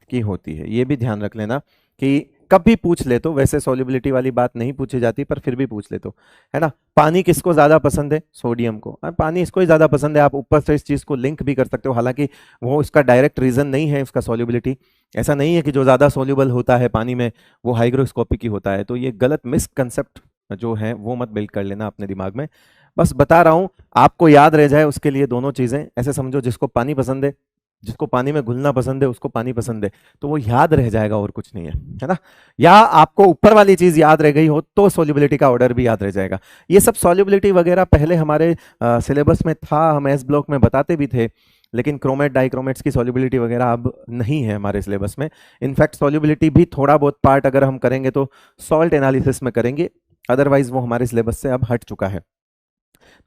Speaker 1: की होती है। ये भी ध्यान रख लेना कि कभी पूछ ले तो, वैसे सॉल्युबिलिटी वाली बात नहीं पूछी जाती पर फिर भी पूछ ले तो, है ना। पानी किसको ज्यादा पसंद है? सोडियम को। पानी इसको ही ज्यादा पसंद है। आप ऊपर से इस चीज को लिंक भी कर सकते हो, हालांकि वो इसका डायरेक्ट रीजन नहीं है उसका सॉल्युबिलिटी। ऐसा नहीं है कि जो ज्यादा सोल्यूबल होता है पानी में वो हाइग्रोस्कोपिक ही होता है। तो ये गलत मिसकंसेप्ट जो है वो मत बिल्ड कर लेना अपने दिमाग में। बस बता रहा हूं, आपको याद रह जाए उसके लिए दोनों चीजें। ऐसे समझो, जिसको पानी पसंद है, जिसको पानी में घुलना पसंद है, उसको पानी पसंद है, तो वो याद रह जाएगा और कुछ नहीं है ना। या आपको ऊपर वाली चीज याद रह गई हो तो सॉल्युबिलिटी का ऑर्डर भी याद रह जाएगा। ये सब सॉल्युबिलिटी वगैरह पहले हमारे सिलेबस में था, हम एस ब्लॉक में बताते भी थे, लेकिन क्रोमेट डाइक्रोमेट्स की सॉल्युबिलिटी वगैरह अब नहीं है हमारे सिलेबस में। इनफैक्ट सॉल्युबिलिटी भी थोड़ा बहुत पार्ट अगर हम करेंगे तो सॉल्ट एनालिसिस में करेंगे, अदरवाइज वो हमारे सिलेबस से अब हट चुका है।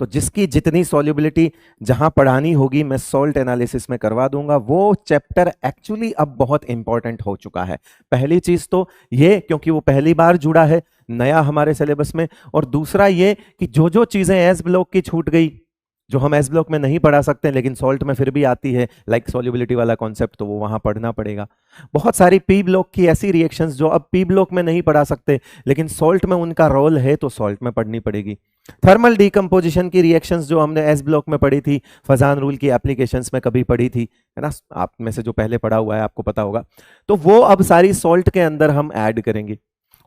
Speaker 1: तो जिसकी जितनी सॉल्युबिलिटी जहां पढ़ानी होगी मैं सॉल्ट एनालिसिस में करवा दूंगा। वो चैप्टर एक्चुअली अब बहुत इंपॉर्टेंट हो चुका है। पहली चीज तो ये, क्योंकि वो पहली बार जुड़ा है नया हमारे सिलेबस में, और दूसरा ये कि जो जो चीजें एस ब्लॉक की छूट गई, जो हम एस ब्लॉक में नहीं पढ़ा सकते लेकिन सॉल्ट में फिर भी आती है, लाइक सॉल्युबिलिटी वाला कॉन्सेप्ट, तो वो वहां पढ़ना पड़ेगा। बहुत सारी पी ब्लॉक की ऐसी रिएक्शंस जो अब पी ब्लॉक में नहीं पढ़ा सकते लेकिन सॉल्ट में उनका रोल है, तो सॉल्ट में पढ़नी पड़ेगी। थर्मल डीकंपोजिशन की रिएक्शंस जो हमने एस ब्लॉक में पढ़ी थी, फजान रूल की एप्लीकेशंस में कभी पढ़ी थी, है ना, आप में से जो पहले पढ़ा हुआ है आपको पता होगा, तो वो अब सारी सॉल्ट के अंदर हम ऐड करेंगे।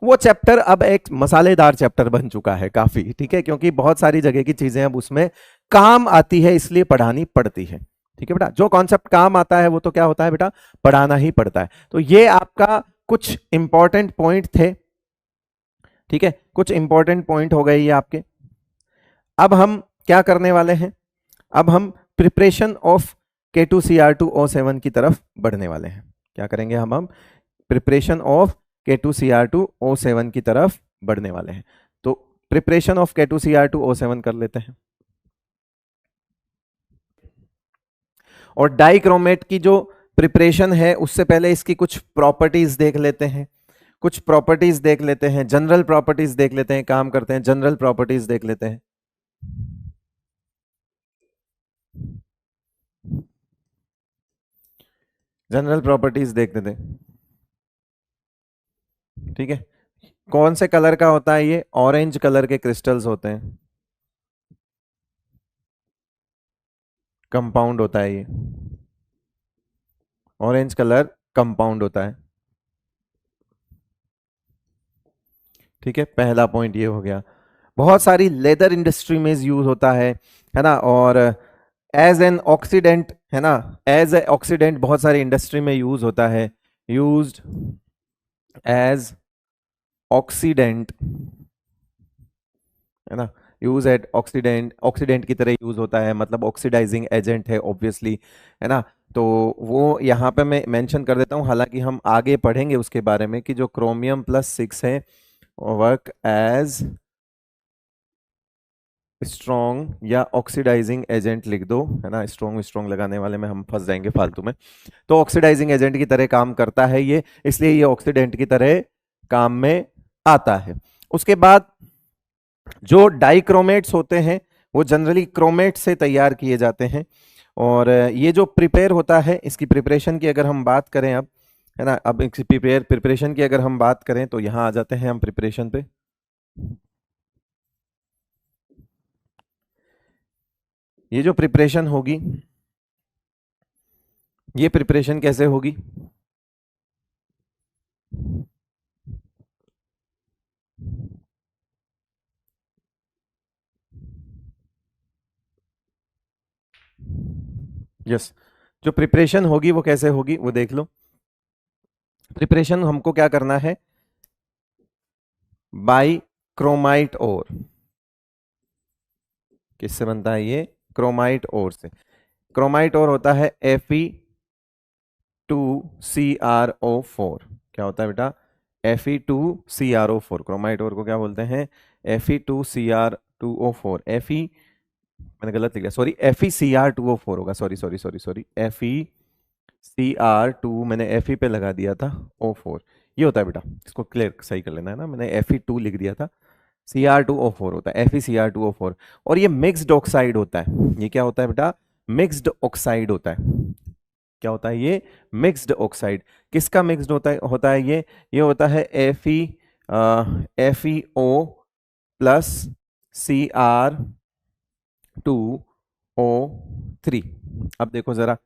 Speaker 1: वो चैप्टर अब एक मसालेदार चैप्टर बन चुका है काफी, ठीक है, क्योंकि बहुत सारी जगह की चीजें अब उसमें काम आती है, इसलिए पढ़ानी पड़ती है। ठीक है बेटा, जो कॉन्सेप्ट काम आता है वो तो क्या होता है बेटा, पढ़ाना ही पड़ता है। तो ये आपका कुछ इंपॉर्टेंट पॉइंट थे, ठीक है, कुछ इंपॉर्टेंट पॉइंट हो गए ये आपके। अब हम क्या करने वाले हैं, अब हम प्रिपरेशन ऑफ K2Cr2O7 की तरफ बढ़ने वाले हैं। क्या करेंगे हम प्रिपरेशन ऑफ K2Cr2O7 की तरफ बढ़ने वाले हैं। तो प्रिपरेशन ऑफ K2Cr2O7 कर लेते हैं। और डाइक्रोमेट की जो प्रिपरेशन है उससे पहले इसकी कुछ प्रॉपर्टीज देख लेते हैं, कुछ प्रॉपर्टीज देख लेते हैं, जनरल प्रॉपर्टीज देख लेते हैं, काम करते हैं जनरल प्रॉपर्टीज देख लेते हैं। जनरल प्रॉपर्टीज देख लेते हैं, ठीक है। कौन से कलर का होता है ये, ऑरेंज कलर के क्रिस्टल्स होते हैं, कंपाउंड होता है ये, ऑरेंज कलर कंपाउंड होता है, ठीक है। पहला पॉइंट ये हो गया। बहुत सारी लेदर इंडस्ट्री में यूज होता है ना, और एज एन ऑक्सीडेंट, है ना, एज ए ऑक्सीडेंट बहुत सारी इंडस्ट्री में यूज होता है, यूज्ड एज ऑक्सीडेंट, है ना, यूज एट ऑक्सीडेंट, ऑक्सीडेंट की तरह यूज होता है, मतलब ऑक्सीडाइजिंग एजेंट है ऑब्वियसली, है ना। तो वो यहाँ पे मैं मेंशन कर देता हूँ, हालांकि हम आगे पढ़ेंगे उसके बारे में कि जो क्रोमियम+6 है वर्क एज स्ट्रॉन्ग या ऑक्सीडाइजिंग एजेंट लिख दो, है ना, स्ट्रॉन्ग स्ट्रॉन्ग लगाने वाले में हम फंस जाएंगे फालतू में। तो ऑक्सीडाइजिंग एजेंट की तरह काम करता है ये, इसलिए ये ऑक्सीडेंट की तरह काम में आता है। उसके बाद जो डाइक्रोमेट्स होते हैं वो जनरली क्रोमेट से तैयार किए जाते हैं, और ये जो प्रिपेयर होता है, इसकी प्रिपरेशन की अगर हम बात करें अब, है ना, अब इसकी प्रिपरेशन की अगर हम बात करें तो यहां आ जाते हैं हम प्रिपरेशन पे। ये जो प्रिपरेशन होगी, ये प्रिपरेशन कैसे होगी, यस, जो प्रिपरेशन होगी वो कैसे होगी वो देख लो। प्रिपरेशन हमको क्या करना है, बाई क्रोमाइट ओर, किससे बनता है ये, क्रोमाइट ओर से। क्रोमाइट ओर होता है Fe2CrO4। क्या होता है बेटा, Fe2CrO4। क्रोमाइट ओर को क्या बोलते हैं, Fe2Cr2O4। Fe, मैंने गलत लिख दिया, सॉरी, FeCr2O4 होगा, sorry sorry sorry sorry, FeCr2 मैंने Fe पे लगा दिया था, O4 ये होता है बेटा, इसको क्लियर सही कर लेना है ना, मैंने Fe2 लिख दिया था, Cr2O4 होता है, FeCr2O4। और ये मिक्स्ड ऑक्साइड होता है, ये क्या होता है बेटा, मिक्स्ड ऑक्साइड होता है। क्या होता है ये, मिक्स्ड ऑक्साइड। किसका मिक्स्ड होता है ये होता है FeO+Cr2O3। अब देखो जरा,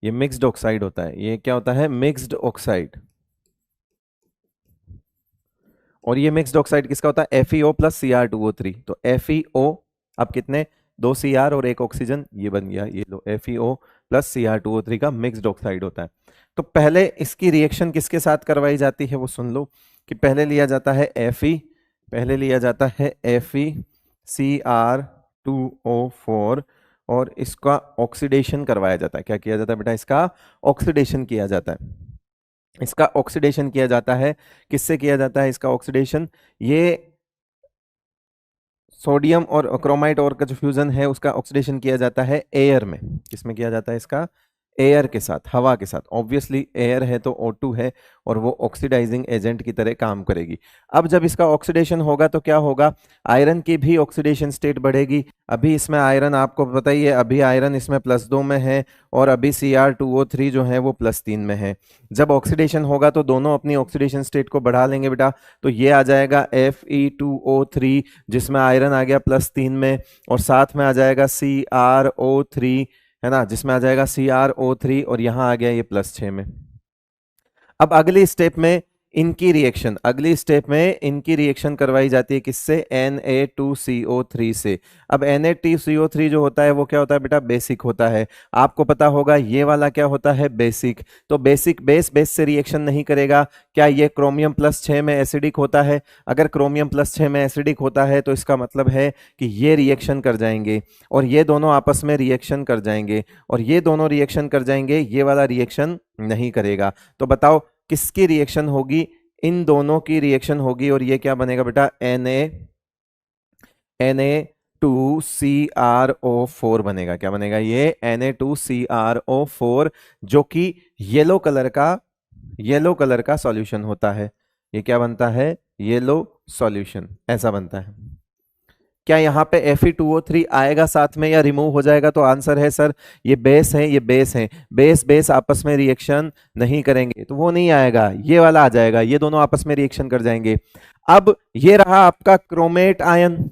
Speaker 1: ये मिक्स्ड ऑक्साइड होता है, ये क्या होता है, मिक्स्ड ऑक्साइड। और ये मिक्स्ड ऑक्साइड किसका होता है, FeO+Cr2O3। तो FeO, अब कितने, 2 Cr और 1 ऑक्सीजन, ये बन गया, ये लो, FeO+Cr2O3 का मिक्स्ड ऑक्साइड होता है। तो पहले इसकी रिएक्शन किसके साथ करवाई जाती है वो सुन लो, कि पहले लिया जाता है Fe, पहले लिया जाता है FeCr2O4 और इसका ऑक्सीडेशन करवाया जाता है। क्या किया जाता है बेटा, इसका ऑक्सीडेशन किया जाता है, इसका ऑक्सीडेशन किया जाता है। किससे किया जाता है इसका ऑक्सीडेशन, ये सोडियम और क्रोमाइट और का जो फ्यूजन है उसका ऑक्सीडेशन किया जाता है एयर में। किसमें किया जाता है इसका? एयर के साथ, हवा के साथ। ऑब्वियसली एयर है तो O2 है और वो ऑक्सीडाइजिंग एजेंट की तरह काम करेगी। अब जब इसका ऑक्सीडेशन होगा तो क्या होगा? आयरन की भी ऑक्सीडेशन स्टेट बढ़ेगी। अभी इसमें आयरन आपको पता ही है, अभी आयरन इसमें +2 में है और अभी Cr2O3 जो है वो +3 में है। जब ऑक्सीडेशन होगा तो दोनों अपनी ऑक्सीडेशन स्टेट को बढ़ा लेंगे बेटा, तो ये आ जाएगा Fe2O3 जिसमें आयरन आ गया +3 में, और साथ में आ जाएगा CrO3 है ना, जिसमें आ जाएगा CrO3 और यहां आ गया ये +6 में। अब अगली स्टेप में इनकी रिएक्शन करवाई जाती है किससे? Na2CO3 से। अब Na2CO3 जो होता है वो क्या होता है बेटा? बेसिक होता है। आपको पता होगा ये वाला क्या होता है? बेसिक। तो बेसिक बेस से रिएक्शन नहीं करेगा। क्या ये क्रोमियम +6 में एसिडिक होता है? अगर क्रोमियम +6 में एसिडिक होता है तो इसका मतलब है कि ये रिएक्शन कर जाएंगे और ये दोनों आपस में रिएक्शन कर जाएंगे और ये दोनों रिएक्शन कर जाएंगे, ये वाला रिएक्शन नहीं करेगा। तो बताओ किसकी रिएक्शन होगी? इन दोनों की रिएक्शन होगी और ये क्या बनेगा बेटा? Na2CrO4 बनेगा। क्या बनेगा ये? Na2CrO4 जो कि येलो कलर का सॉल्यूशन होता है। ये क्या बनता है? येलो सॉल्यूशन ऐसा बनता है। क्या यहाँ पे Fe2O3 आएगा साथ में या रिमूव हो जाएगा? तो आंसर है सर ये बेस है, ये बेस है, बेस आपस में रिएक्शन नहीं करेंगे तो वो नहीं आएगा, ये वाला आ जाएगा, ये दोनों आपस में रिएक्शन कर जाएंगे। अब ये रहा आपका क्रोमेट आयन,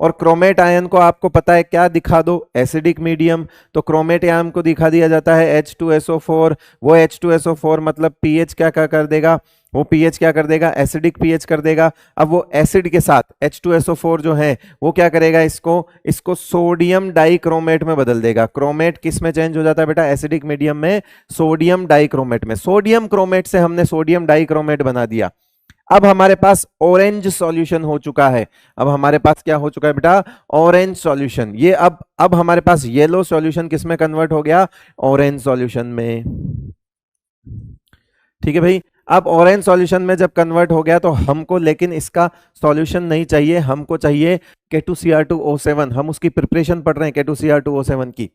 Speaker 1: और क्रोमेट आयन को आपको पता है क्या दिखा दो? Acidic medium. तो क्रोमेट आयन को दिखा दिया जाता है H2SO4। वो H2SO4 मतलब पीएच क्या कर देगा? वो पीएच क्या कर देगा? एसिडिक पीएच कर देगा। अब वो एसिड के साथ H2SO4 जो है वो क्या करेगा? इसको सोडियम डाइक्रोमेट में बदल देगा। क्रोमेट किस में चेंज हो जाता है बेटा? एसिडिक मीडियम में सोडियम डाइक्रोमेट में। सोडियम क्रोमेट से हमने सोडियम डाइक्रोमेट बना दिया। अब हमारे पास ऑरेंज सॉल्यूशन हो चुका है। अब हमारे पास क्या हो चुका है बेटा? Orange solution. ये अब हमारे पास येलो सॉल्यूशन किस में कन्वर्ट हो गया? ऑरेंज सॉल्यूशन में। ठीक है भाई। अब ऑरेंज सॉल्यूशन में जब कन्वर्ट हो गया तो हमको लेकिन इसका सॉल्यूशन नहीं चाहिए, हमको चाहिए K2Cr2O7। हम उसकी प्रिपरेशन पढ़ रहे हैं K2Cr2O7 की,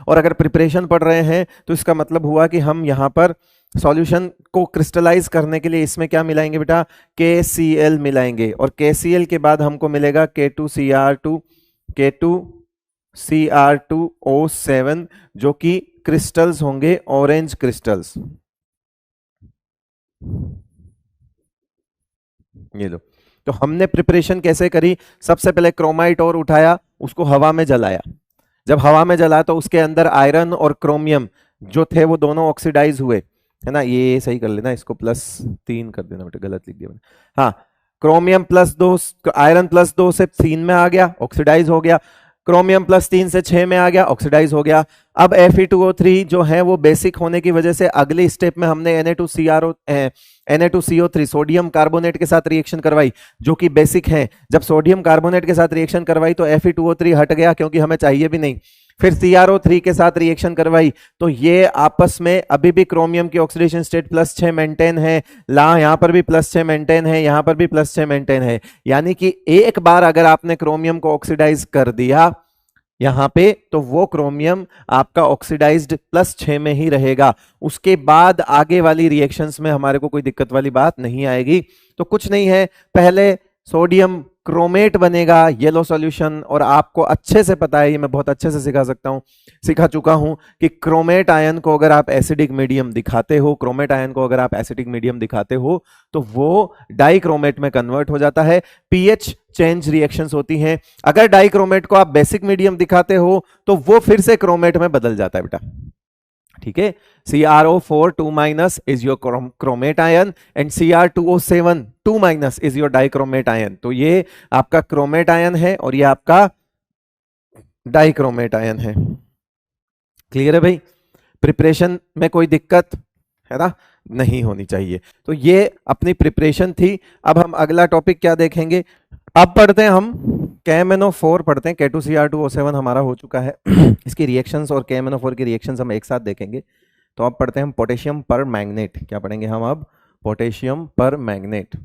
Speaker 1: और अगर प्रिपरेशन पढ़ रहे हैं तो इसका मतलब हुआ कि हम यहां पर सॉल्यूशन को क्रिस्टलाइज करने के लिए इसमें क्या मिलाएंगे बेटा? KCl मिलाएंगे, और KCl के बाद हमको मिलेगा K2Cr2O7 जो कि क्रिस्टल्स होंगे, ऑरेंज क्रिस्टल्स। ये लो। तो हमने प्रिपरेशन कैसे करी? सबसे पहले क्रोमाइट और उठाया, उसको हवा में जलाया। जब हवा में जलाया तो उसके अंदर आयरन और क्रोमियम जो थे वो दोनों ऑक्सीडाइज हुए, है ना। ये सही कर लेना, इसको +3 कर देना बेटा, गलत लिख दिया मैंने। हाँ, क्रोमियम +2, आयरन +2 से 3 में आ गया, ऑक्सीडाइज हो गया। क्रोमियम +3 से 6 में आ गया, ऑक्सीडाइज हो गया। अब Fe2O3 जो है वो बेसिक होने की वजह से अगले स्टेप में हमने Na2CO3 सोडियम कार्बोनेट के साथ रिएक्शन करवाई जो कि बेसिक है। जब सोडियम कार्बोनेट के साथ रिएक्शन करवाई तो Fe2O3 हट गया क्योंकि हमें चाहिए भी नहीं। फिर CrO3 के साथ रिएक्शन करवाई तो ये आपस में अभी भी क्रोमियम की ऑक्सीडेशन स्टेट +6 मेंटेन है। यहां पर भी +6 मेंटेन है, यहां पर भी +6 मेंटेन है। यानी कि एक बार अगर आपने क्रोमियम को ऑक्सीडाइज कर दिया यहां पे तो वो क्रोमियम आपका ऑक्सीडाइज्ड +6 में ही रहेगा। उसके बाद आगे वाली रिएक्शंस में हमारे को कोई दिक्कत वाली बात नहीं आएगी। तो कुछ नहीं है, पहले सोडियम क्रोमेट बनेगा येलो सॉल्यूशन, और आपको अच्छे से पता है, ये मैं बहुत अच्छे से सिखा चुका हूं कि क्रोमेट आयन को अगर आप एसिडिक मीडियम दिखाते हो, तो वो डाइक्रोमेट में कन्वर्ट हो जाता है। पीएच चेंज रिएक्शंस होती हैं। अगर डाइक्रोमेट को आप बेसिक मीडियम दिखाते हो तो वो फिर से क्रोमेट में बदल जाता है बेटा। ठीक है, CrO4 2- is your chromate ion and Cr2O7 2- is your dichromate ion। तो ये आपका क्रोमेट आयन है और ये आपका डाइक्रोमेट आयन है। क्लियर है भाई? प्रिपरेशन में कोई दिक्कत है ना, नहीं होनी चाहिए। तो ये अपनी प्रिपरेशन थी। अब हम अगला टॉपिक क्या देखेंगे? अब पढ़ते हैं हम KMnO4 पढ़ते हैं। K2Cr2O7 हमारा हो चुका है। इसकी रिएक्शंस और KMnO4 की रिएक्शंस हम एक साथ देखेंगे। तो अब पढ़ते हैं हम पोटेशियम पर मैग्नेट। क्या पढ़ेंगे हम अब? पोटेशियम पर मैग्नेट।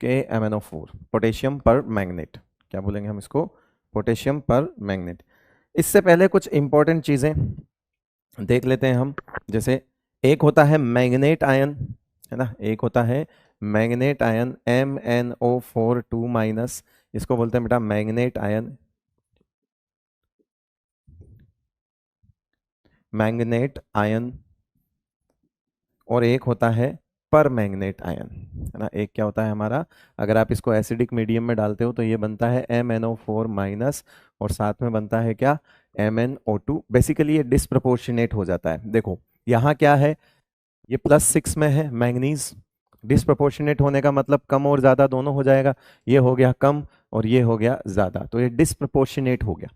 Speaker 1: KMnO4, पोटेशियम पर मैग्नेट, क्या बोलेंगे हम इसको, पोटेशियम पर मैग्नेट। इससे पहले कुछ इंपॉर्टेंट चीजें देख लेते हैं हम, जैसे एक होता है मैग्नेट आयन, है ना, एक होता है मैग्नेट आयन MnO4 2-, इसको बोलते हैं बेटा मैग्नेट आयन, मैग्नेट आयन। और एक होता है पर मैग्नेट आयन, है ना, एक क्या होता है हमारा, अगर आप इसको एसिडिक मीडियम में डालते हो तो ये बनता है MnO4-, और साथ में बनता है क्या, MnO2। बेसिकली ये डिस्प्रपोर्शनेट हो जाता है। देखो यहाँ क्या है, ये +6 में है मैंगनीज, डिस्प्रपोर्शनेट होने का मतलब कम और ज्यादा दोनों हो जाएगा, ये हो गया कम और ये हो गया ज्यादा, तो ये डिस्प्रपोर्शनेट हो गया।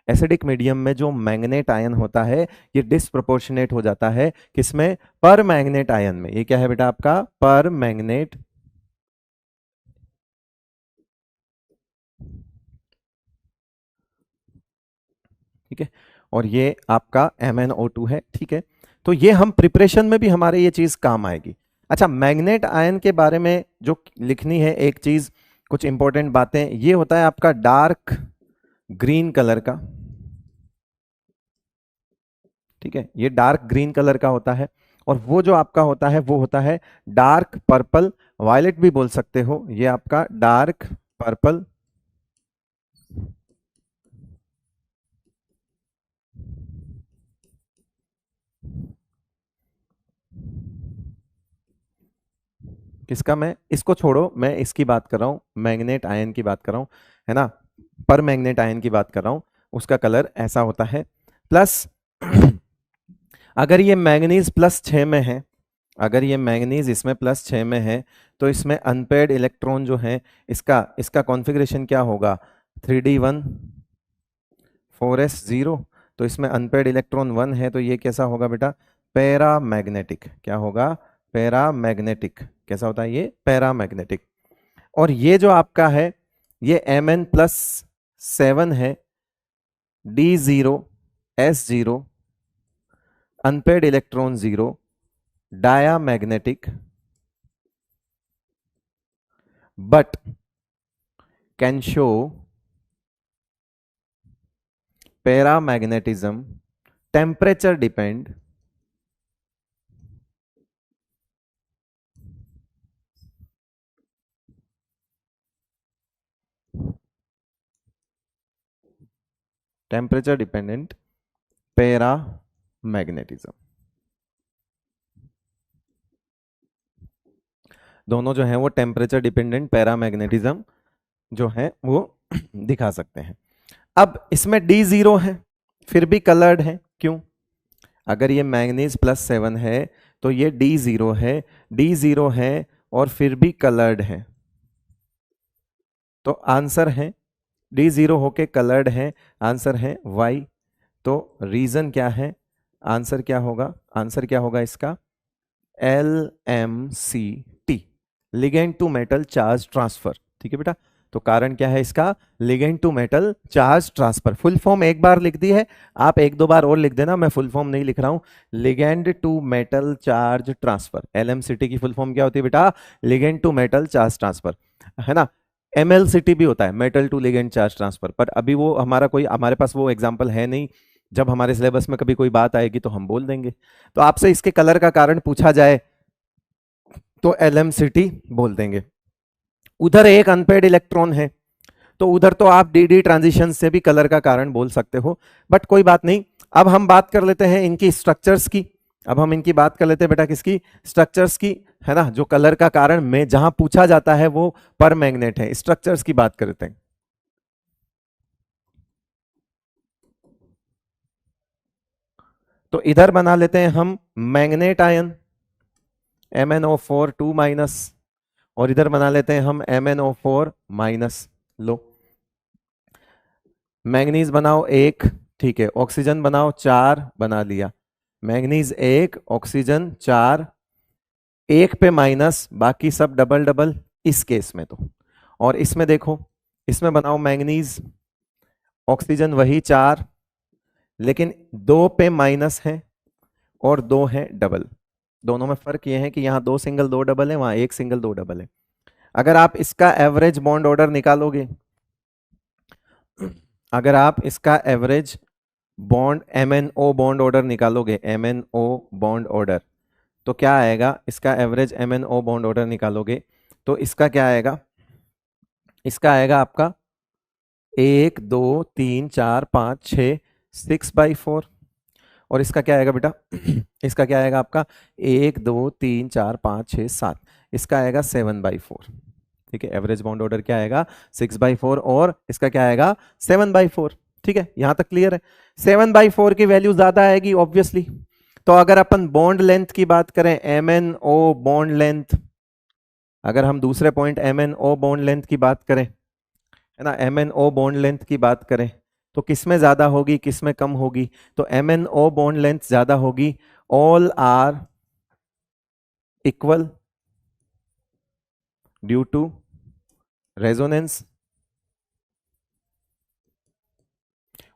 Speaker 1: एसिडिक मीडियम में जो मैग्नेट आयन होता है ये डिस्प्रपोर्शनेट हो जाता है, किसमें, पर मैग्नेट आयन में। ये क्या है बेटा आपका, पर मैग्नेट, ठीक है, और ये आपका MnO2 है, ठीक है। तो ये हम प्रिपरेशन में भी हमारे ये चीज काम आएगी। अच्छा, मैग्नेट आयन के बारे में जो लिखनी है एक चीज, कुछ इंपॉर्टेंट बातें, ये होता है आपका डार्क ग्रीन कलर का, ठीक है, ये डार्क ग्रीन कलर का होता है। और वो जो आपका होता है वो होता है डार्क पर्पल, वायलेट भी बोल सकते हो, ये आपका डार्क पर्पल, किसका, मैं इसको छोड़ो, मैं इसकी बात कर रहा हूं, मैग्नेट आयन की बात कर रहा हूं, है ना, पर मैग्नेट आयन की बात कर रहा हूं, उसका कलर ऐसा होता है। प्लस अगर ये मैंगनीज +6 में है, अगर ये मैंगनीज इसमें +6 में है, तो इसमें अनपेयर्ड इलेक्ट्रॉन जो है, इसका इसका कॉन्फ़िगरेशन क्या होगा, 3d1 4s0। तो इसमें अनपेयर्ड इलेक्ट्रॉन 1 है, तो ये कैसा होगा बेटा, पैरामैग्नेटिक, क्या होगा, पैरामैग्नेटिक, कैसा होता है ये, पैरामैग्नेटिक। और ये जो आपका है ये Mn+7 है, D0S0, unpaired electron 0, diamagnetic but can show paramagnetism, temperature depend, temperature dependent paramagnetism, दोनों जो है वो टेम्परेचर डिपेंडेंट पैरामैग्नेटिज्म जो है वो दिखा सकते हैं। अब इसमें D0 है फिर भी कलर्ड है, क्यों, अगर ये मैंगनीज +7 है तो ये D0 है, D0 है और फिर भी कलर्ड है, तो आंसर है D0 होके कलर्ड है, आंसर है Y। तो रीजन क्या है, आंसर क्या होगा, आंसर क्या होगा इसका, LMCT, ligand to metal charge transfer, ठीक है बेटा। तो कारण क्या है इसका, ligand to metal charge transfer. Full form एक बार लिख दी है, आप एक दो बार और लिख देना, मैं फुल फॉर्म नहीं लिख रहा हूं, ligand to metal charge transfer. LMCT की फुल फॉर्म क्या होती है बेटा, ligand to metal charge transfer, है ना। MLCT भी होता है, metal to ligand charge transfer, पर अभी वो हमारा कोई, हमारे पास वो एग्जाम्पल है नहीं, जब हमारे सिलेबस में कभी कोई बात आएगी तो हम बोल देंगे। तो आपसे इसके कलर का कारण पूछा जाए तो LMCT बोल देंगे। उधर एक अनपेयर्ड इलेक्ट्रॉन है, तो उधर तो आप DD ट्रांजिशन से भी कलर का कारण बोल सकते हो, बट कोई बात नहीं। अब हम बात कर लेते हैं इनकी स्ट्रक्चर्स की, अब हम इनकी बात कर लेते हैं बेटा, किसकी, स्ट्रक्चर्स की, है ना। जो कलर का कारण में जहां पूछा जाता है वो पर मैग्नेट है, स्ट्रक्चर्स की बात करते हैं। तो इधर बना लेते हैं हम मैग्नेट आयन MnO4 2-, और इधर बना लेते हैं हम MnO4-। लो, मैंगनीज बनाओ 1, ठीक है, ऑक्सीजन बनाओ 4, बना लिया, मैंगनीज 1 ऑक्सीजन 4, 1 पे माइनस, बाकी सब डबल डबल इस केस में तो। और इसमें देखो, इसमें बनाओ मैंगनीज, ऑक्सीजन वही 4, लेकिन 2 पे माइनस है और 2 है डबल। दोनों में फर्क ये है कि यहाँ 2 सिंगल 2 डबल है, वहां 1 सिंगल 2 डबल है। अगर आप इसका एवरेज बॉन्ड ऑर्डर निकालोगे, अगर आप इसका average bond MnO bond order निकालोगे, MnO बॉन्ड ऑर्डर, तो क्या आएगा? इसका एवरेज MnO बॉन्ड ऑर्डर निकालोगे तो इसका क्या आएगा? इसका आएगा आपका 1 2 3 4 5 6 6/4। और इसका क्या आएगा बेटा? इसका क्या आएगा आपका? 1 2 3 4 5 6 7, इसका आएगा 7/4। ठीक है, एवरेज बॉन्ड ऑर्डर क्या आएगा? 6/4 और इसका क्या आएगा? 7/4। ठीक है, यहां तक क्लियर है? 7/4 की वैल्यू ज्यादा आएगी ऑब्वियसली। तो अगर अपन बॉन्ड लेंथ की बात करें, MnO बॉन्ड लेंथ, अगर हम दूसरे पॉइंट MnO बॉन्ड लेंथ की बात करें, है ना, MnO बॉन्ड लेंथ की बात करें तो किसमें ज्यादा होगी, किसमें कम होगी? तो MnO बॉन्ड लेंथ ज्यादा होगी। All are equal due to resonance,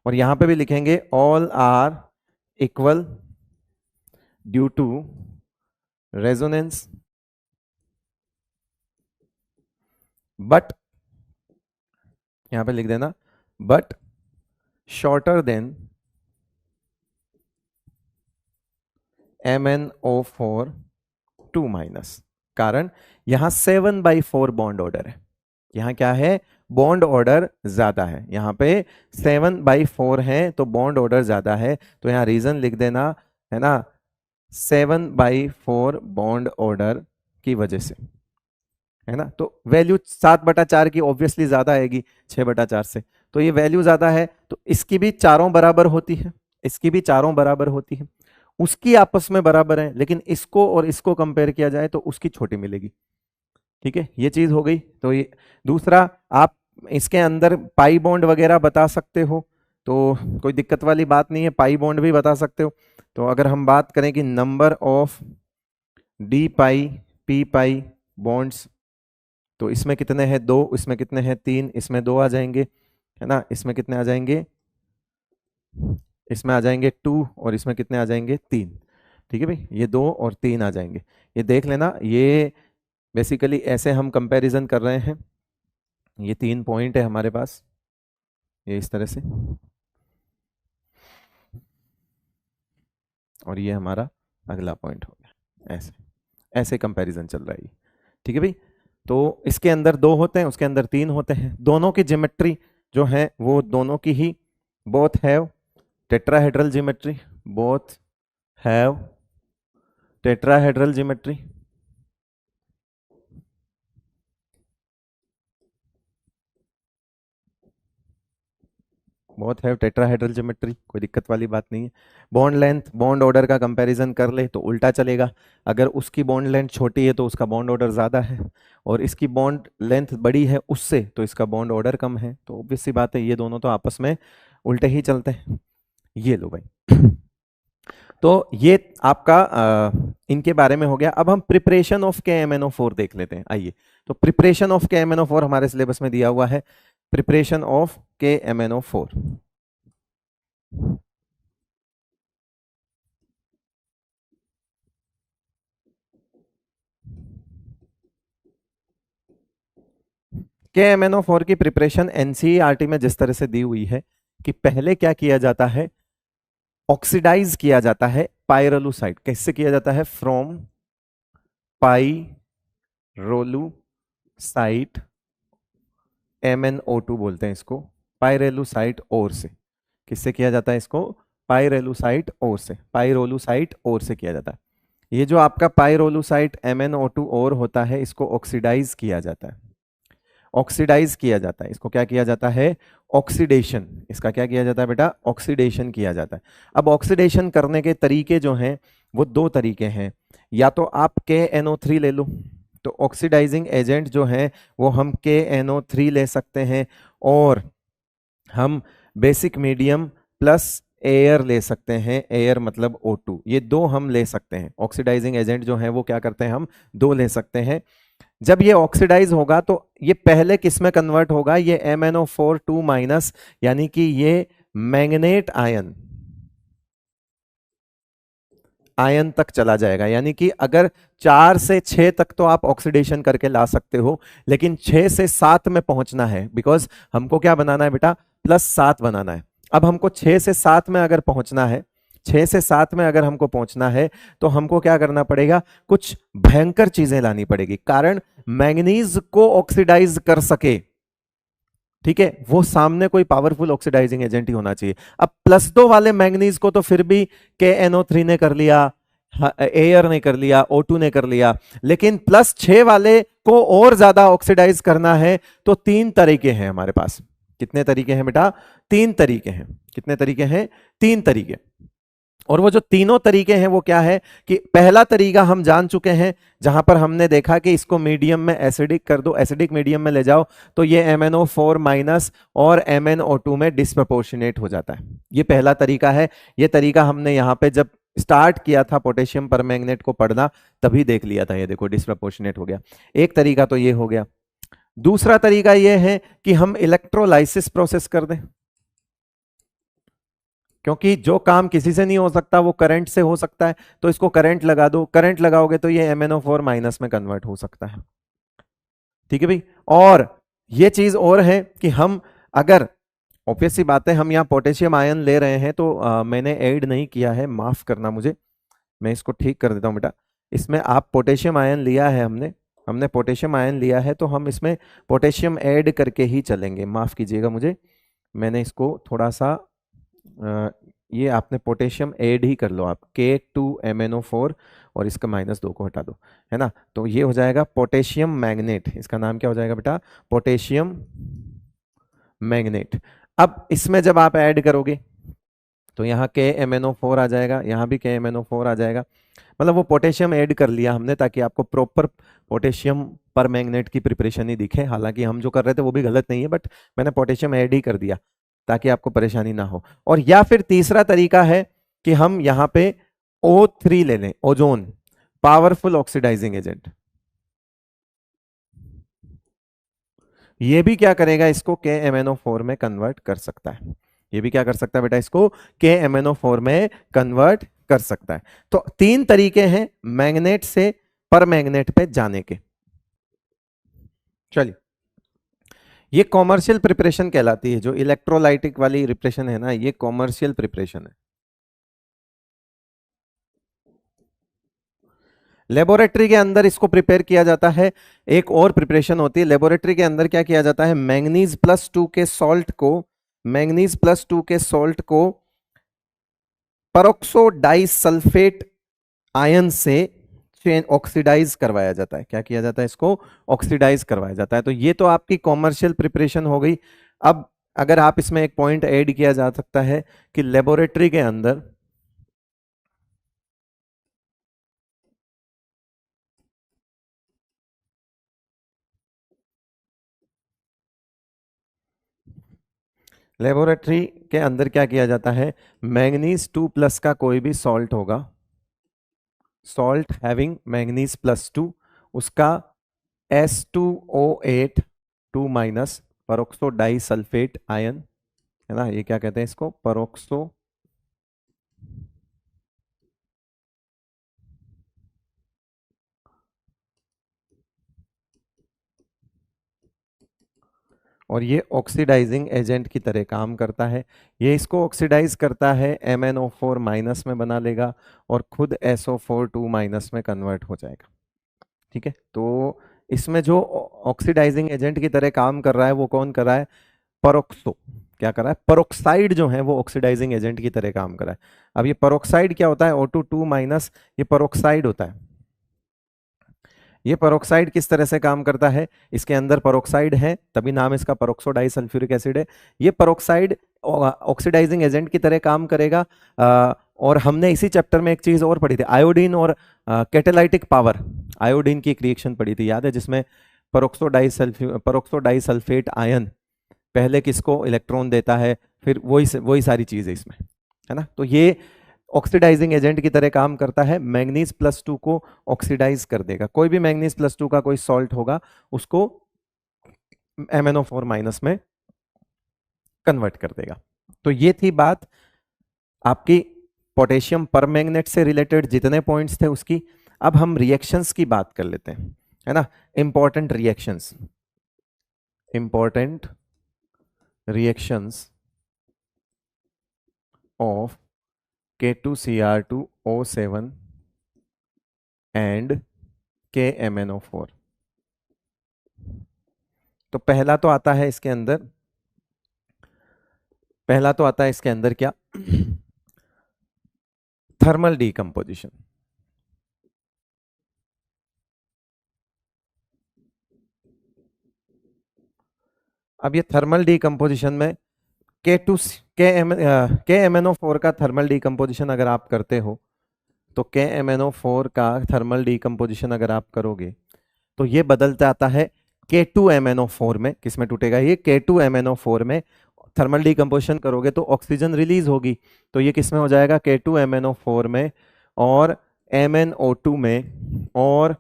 Speaker 1: और यहां पे भी लिखेंगे all are equal due to resonance, but यहां पे लिख देना बट शॉर्टर देन MnO4 2-। कारण यहां 7/4 बॉन्ड ऑर्डर है, यहां क्या है? बॉन्ड ऑर्डर ज्यादा है, यहां पे 7/4 है तो बॉन्ड ऑर्डर ज्यादा है, तो यहां रीजन लिख देना, है ना, 7/4 बॉन्ड ऑर्डर की वजह से, है ना। तो वैल्यू 7/4 की ऑब्वियसली ज्यादा आएगी 6/4 से, तो ये वैल्यू ज्यादा है, तो इसकी भी चारों बराबर होती है, इसकी भी चारों बराबर होती है, उसकी आपस में बराबर है, लेकिन इसको और इसको कंपेयर किया जाए तो उसकी छोटी मिलेगी। ठीक है, ये चीज हो गई। तो ये दूसरा, आप इसके अंदर पाई बॉन्ड वगैरह बता सकते हो, तो कोई दिक्कत वाली बात नहीं है, पाई बॉन्ड भी बता सकते हो। तो अगर हम बात करें कि number of D pi P pi bonds, तो इसमें कितने हैं? 2, इसमें कितने हैं? 3, इसमें 2 आ जाएंगे, है ना, इसमें कितने आ जाएंगे? इसमें आ जाएंगे 2, और इसमें कितने आ जाएंगे? 3। ठीक है भाई, ये 2 और 3 आ जाएंगे, ये देख लेना। ये बेसिकली ऐसे हम कंपैरिजन कर रहे हैं, ये 3 पॉइंट है हमारे पास, ये इस तरह से, और ये हमारा अगला पॉइंट हो गया, ऐसे ऐसे कंपैरिजन चल रहा है ये। ठीक है भाई, तो इसके अंदर 2 होते हैं, उसके अंदर 3 होते हैं, दोनों की ज्योमेट्री जो है वो दोनों की ही both have tetrahedral geometry, both have tetrahedral geometry. बहुत है टेट्राहेड्रल ज्योमेट्री, कोई दिक्कत वाली बात नहीं है। बॉन्ड लेंथ बॉन्ड ऑर्डर का कंपैरिजन कर ले तो उल्टा चलेगा, अगर उसकी बॉन्ड लेंथ छोटी है तो उसका बॉन्ड ऑर्डर ज़्यादा है, और इसकी बॉन्ड लेंथ बड़ी है उससे तो इसका बॉन्ड ऑर्डर कम है। तो ऑब्वियस सी बात है, ये दोनों तो आपस में उल्टे ही चलते हैं। ये लो भाई, तो ये आपका इनके बारे में हो गया। अब हम प्रिपरेशन ऑफ KMnO4 देख लेते हैं, आइए। तो प्रिपरेशन ऑफ KMnO4 हमारे सिलेबस में दिया हुआ है, प्रिपरेशन ऑफ KMnO4। KMnO4 की प्रिपरेशन NCERT में जिस तरह से दी हुई है कि पहले क्या किया जाता है? ऑक्सीडाइज किया जाता है पाइरोलूसाइड। कैसे किया जाता है? फ्रॉम पाइरोलूसाइट, MnO2 बोलते हैं इसको, पाइरेलूसाइट ओर से। किससे किया जाता है इसको? पाइरेलूसाइट ओर से, पाइरोलूसाइट ओर से किया जाता है। ये जो आपका पाइरोलूसाइट MnO2 ओर होता है, इसको ऑक्सीडाइज किया जाता है, ऑक्सीडाइज किया जाता है। इसको क्या किया जाता है? ऑक्सीडेशन। इसका क्या किया जाता है बेटा? ऑक्सीडेशन किया जाता है। अब ऑक्सीडेशन करने के तरीके जो हैं वो 2 तरीके हैं, या तो आप KNO3 ले लो, तो ऑक्सीडाइजिंग एजेंट जो है वो हम KNO3 ले सकते हैं, और हम बेसिक मीडियम प्लस एयर ले सकते हैं, एयर मतलब O2, ये 2 हम ले सकते हैं। ऑक्सीडाइजिंग एजेंट जो है वो क्या करते हैं? हम 2 ले सकते हैं। जब ये ऑक्सीडाइज होगा तो ये पहले किस में कन्वर्ट होगा? ये MnO4 2-, यानी कि ये मैंगनेट आयन, आयन तक चला जाएगा। यानी कि अगर 4 से 6 तक तो आप ऑक्सीडेशन करके ला सकते हो, लेकिन 6 से 7 में पहुंचना है, बिकॉज हमको क्या बनाना है बेटा, +7 बनाना है। अब हमको 6 से 7 में अगर पहुंचना है, 6 से 7 में अगर हमको पहुंचना है, तो हमको क्या करना पड़ेगा, कुछ भयंकर चीजें लानी पड़ेगी, कारण मैंगनीज को ऑक्सीडाइज कर सके, ठीक है, वो सामने कोई पावरफुल ऑक्सीडाइजिंग एजेंट ही होना चाहिए। अब +2 वाले मैंगनीज को तो फिर भी KNO3 ने कर लिया, एयर ने कर लिया, O2 ने कर लिया, लेकिन +6 वाले को और ज्यादा ऑक्सीडाइज करना है तो 3 तरीके हैं हमारे पास। कितने तरीके हैं बेटा, 3 तरीके हैं। कितने तरीके हैं, 3 तरीके। और वो जो तीनों तरीके हैं वो क्या है कि पहला तरीका हम जान चुके हैं, जहां पर हमने देखा कि इसको मीडियम में एसिडिक कर दो, एसिडिक मीडियम में ले जाओ तो ये MnO4- और MnO2 में डिस्प्रपोर्शनेट हो जाता है। ये पहला तरीका है। ये तरीका हमने यहां पे जब स्टार्ट किया था पोटेशियम परमैंगनेट को पढ़ना, तभी देख लिया था। ये देखो डिस्प्रपोर्शनेट हो गया। एक तरीका तो ये हो गया। दूसरा तरीका ये है कि हम इलेक्ट्रोलाइसिस प्रोसेस कर दें, क्योंकि जो काम किसी से नहीं हो सकता वो करंट से हो सकता है, तो इसको करंट लगा दो। करंट लगाओगे तो ये MnO4- में कन्वर्ट हो सकता है। ठीक है भाई। और ये चीज और है कि हम अगर, ऑब्वियस सी बात है, हम यहाँ पोटेशियम आयन ले रहे हैं तो मैंने ऐड नहीं किया है, माफ करना मुझे, मैं इसको ठीक कर देता हूँ बेटा। इसमें आप पोटेशियम आयन लिया है, हमने हमने पोटेशियम आयन लिया है, तो हम इसमें पोटेशियम ऐड करके ही चलेंगे। माफ कीजिएगा मुझे, मैंने इसको थोड़ा सा ये आपने पोटेशियम ऐड ही कर लो आप, K2MnO4 और इसका -2 को हटा दो, है ना। तो ये हो जाएगा पोटेशियम मैग्नेट। इसका नाम क्या हो जाएगा बेटा, पोटेशियम मैग्नेट। अब इसमें जब आप ऐड करोगे तो यहाँ KMnO4 आ जाएगा, यहाँ भी KMnO4 आ जाएगा। मतलब वो पोटेशियम ऐड कर लिया हमने ताकि आपको प्रॉपर पोटेशियम पर मैग्नेट की प्रिपरेशन ही दिखे। हालांकि हम जो कर रहे थे वो भी गलत नहीं है, बट मैंने पोटेशियम ऐड ही कर दिया ताकि आपको परेशानी ना हो। और या फिर तीसरा तरीका है कि हम यहाँ पे O3 ले लें, ओजोन, पावरफुल ऑक्सीडाइजिंग एजेंट। ये भी क्या करेगा, इसको KMnO4 में कन्वर्ट कर सकता है। ये भी क्या कर सकता है बेटा, इसको KMnO4 में कन्वर्ट कर सकता है। तो 3 तरीके हैं मैग्नेट से पर मैग्नेट पे जाने के। चलिए, ये कॉमर्शियल प्रिपरेशन कहलाती है। जो इलेक्ट्रोलाइटिक वाली प्रिपरेशन है ना, ये कॉमर्शियल प्रिपरेशन है। लेबोरेटरी के अंदर इसको प्रिपेयर किया जाता है। एक और प्रिपरेशन होती है लेबोरेटरी के अंदर, क्या किया जाता है, मैंगनीज+2 के सॉल्ट को, मैंगनीज+2 के सॉल्ट को परऑक्सो डाइसल्फेट आयन से ऑक्सीडाइज करवाया जाता है। क्या किया जाता है, इसको ऑक्सीडाइज करवाया जाता है। तो ये तो आपकी कॉमर्शियल प्रिपरेशन हो गई। अब अगर आप इसमें एक पॉइंट ऐड किया जा सकता है कि लेबोरेटरी के अंदर लेबोरेटरी के अंदर क्या किया जाता है, मैंगनीज 2+ का कोई भी सॉल्ट होगा, सॉल्ट हैविंग मैंगनीज+2, उसका S2O8 2- परऑक्सो डाइसल्फेट आयन, है ना, ये क्या कहते हैं इसको, परऑक्सो और ये ऑक्सीडाइजिंग एजेंट की तरह काम करता है। ये इसको ऑक्सीडाइज करता है, MnO4- में बना लेगा और खुद SO4 2- में कन्वर्ट हो जाएगा। ठीक है, तो इसमें जो ऑक्सीडाइजिंग एजेंट की तरह काम कर रहा है वो कौन कर रहा है, परोक्सो। क्या कर रहा है, परोक्साइड जो है वो ऑक्सीडाइजिंग एजेंट की तरह काम कर रहा है। अब ये परोक्साइड क्या होता है, O2 2-, ये परोक्साइड होता है। ये परोक्साइड किस तरह से काम करता है, इसके अंदर परोक्साइड है, तभी नाम इसका परोक्सो डाइसल्फ्यूरिक एसिड है। ये परोक्साइड ऑक्सीडाइजिंग एजेंट की तरह काम करेगा। और हमने इसी चैप्टर में एक चीज और पढ़ी थी, आयोडीन और कैटेलाइटिक पावर, आयोडीन की एक रिएक्शन पढ़ी थी, याद है, जिसमें परोक्सो डाइसल्फेट आयन पहले किसको इलेक्ट्रॉन देता है, फिर वही सारी चीज है इसमें, है ना। तो ये ऑक्सीडाइजिंग एजेंट की तरह काम करता है, मैंगनीज+2 को ऑक्सीडाइज कर देगा। कोई भी मैंगनीज+2 का कोई सॉल्ट होगा उसको MnO4- में कन्वर्ट कर देगा। तो ये थी बात आपकी पोटेशियम परमैंगनेट से रिलेटेड जितने पॉइंट्स थे उसकी। अब हम रिएक्शंस की बात कर लेते हैं, है ना। Important reactions, important reactions of K2Cr2O7 and KMnO4। तो पहला तो आता है इसके अंदर, पहला तो आता है इसके अंदर क्या, थर्मल डीकंपोजिशन। अब ये थर्मल डीकंपोजिशन में KMnO4 का थर्मल डीकंपोजिशन अगर आप करते हो, तो KMnO4 का थर्मल डीकंपोजिशन अगर आप करोगे तो ये बदलता आता है K2MnO4 में। किस में टूटेगा ये, K2MnO4 में। थर्मल डीकंपोजिशन करोगे तो ऑक्सीजन रिलीज होगी, तो ये किस में हो जाएगा, K2MnO4 में और MnO2 में, और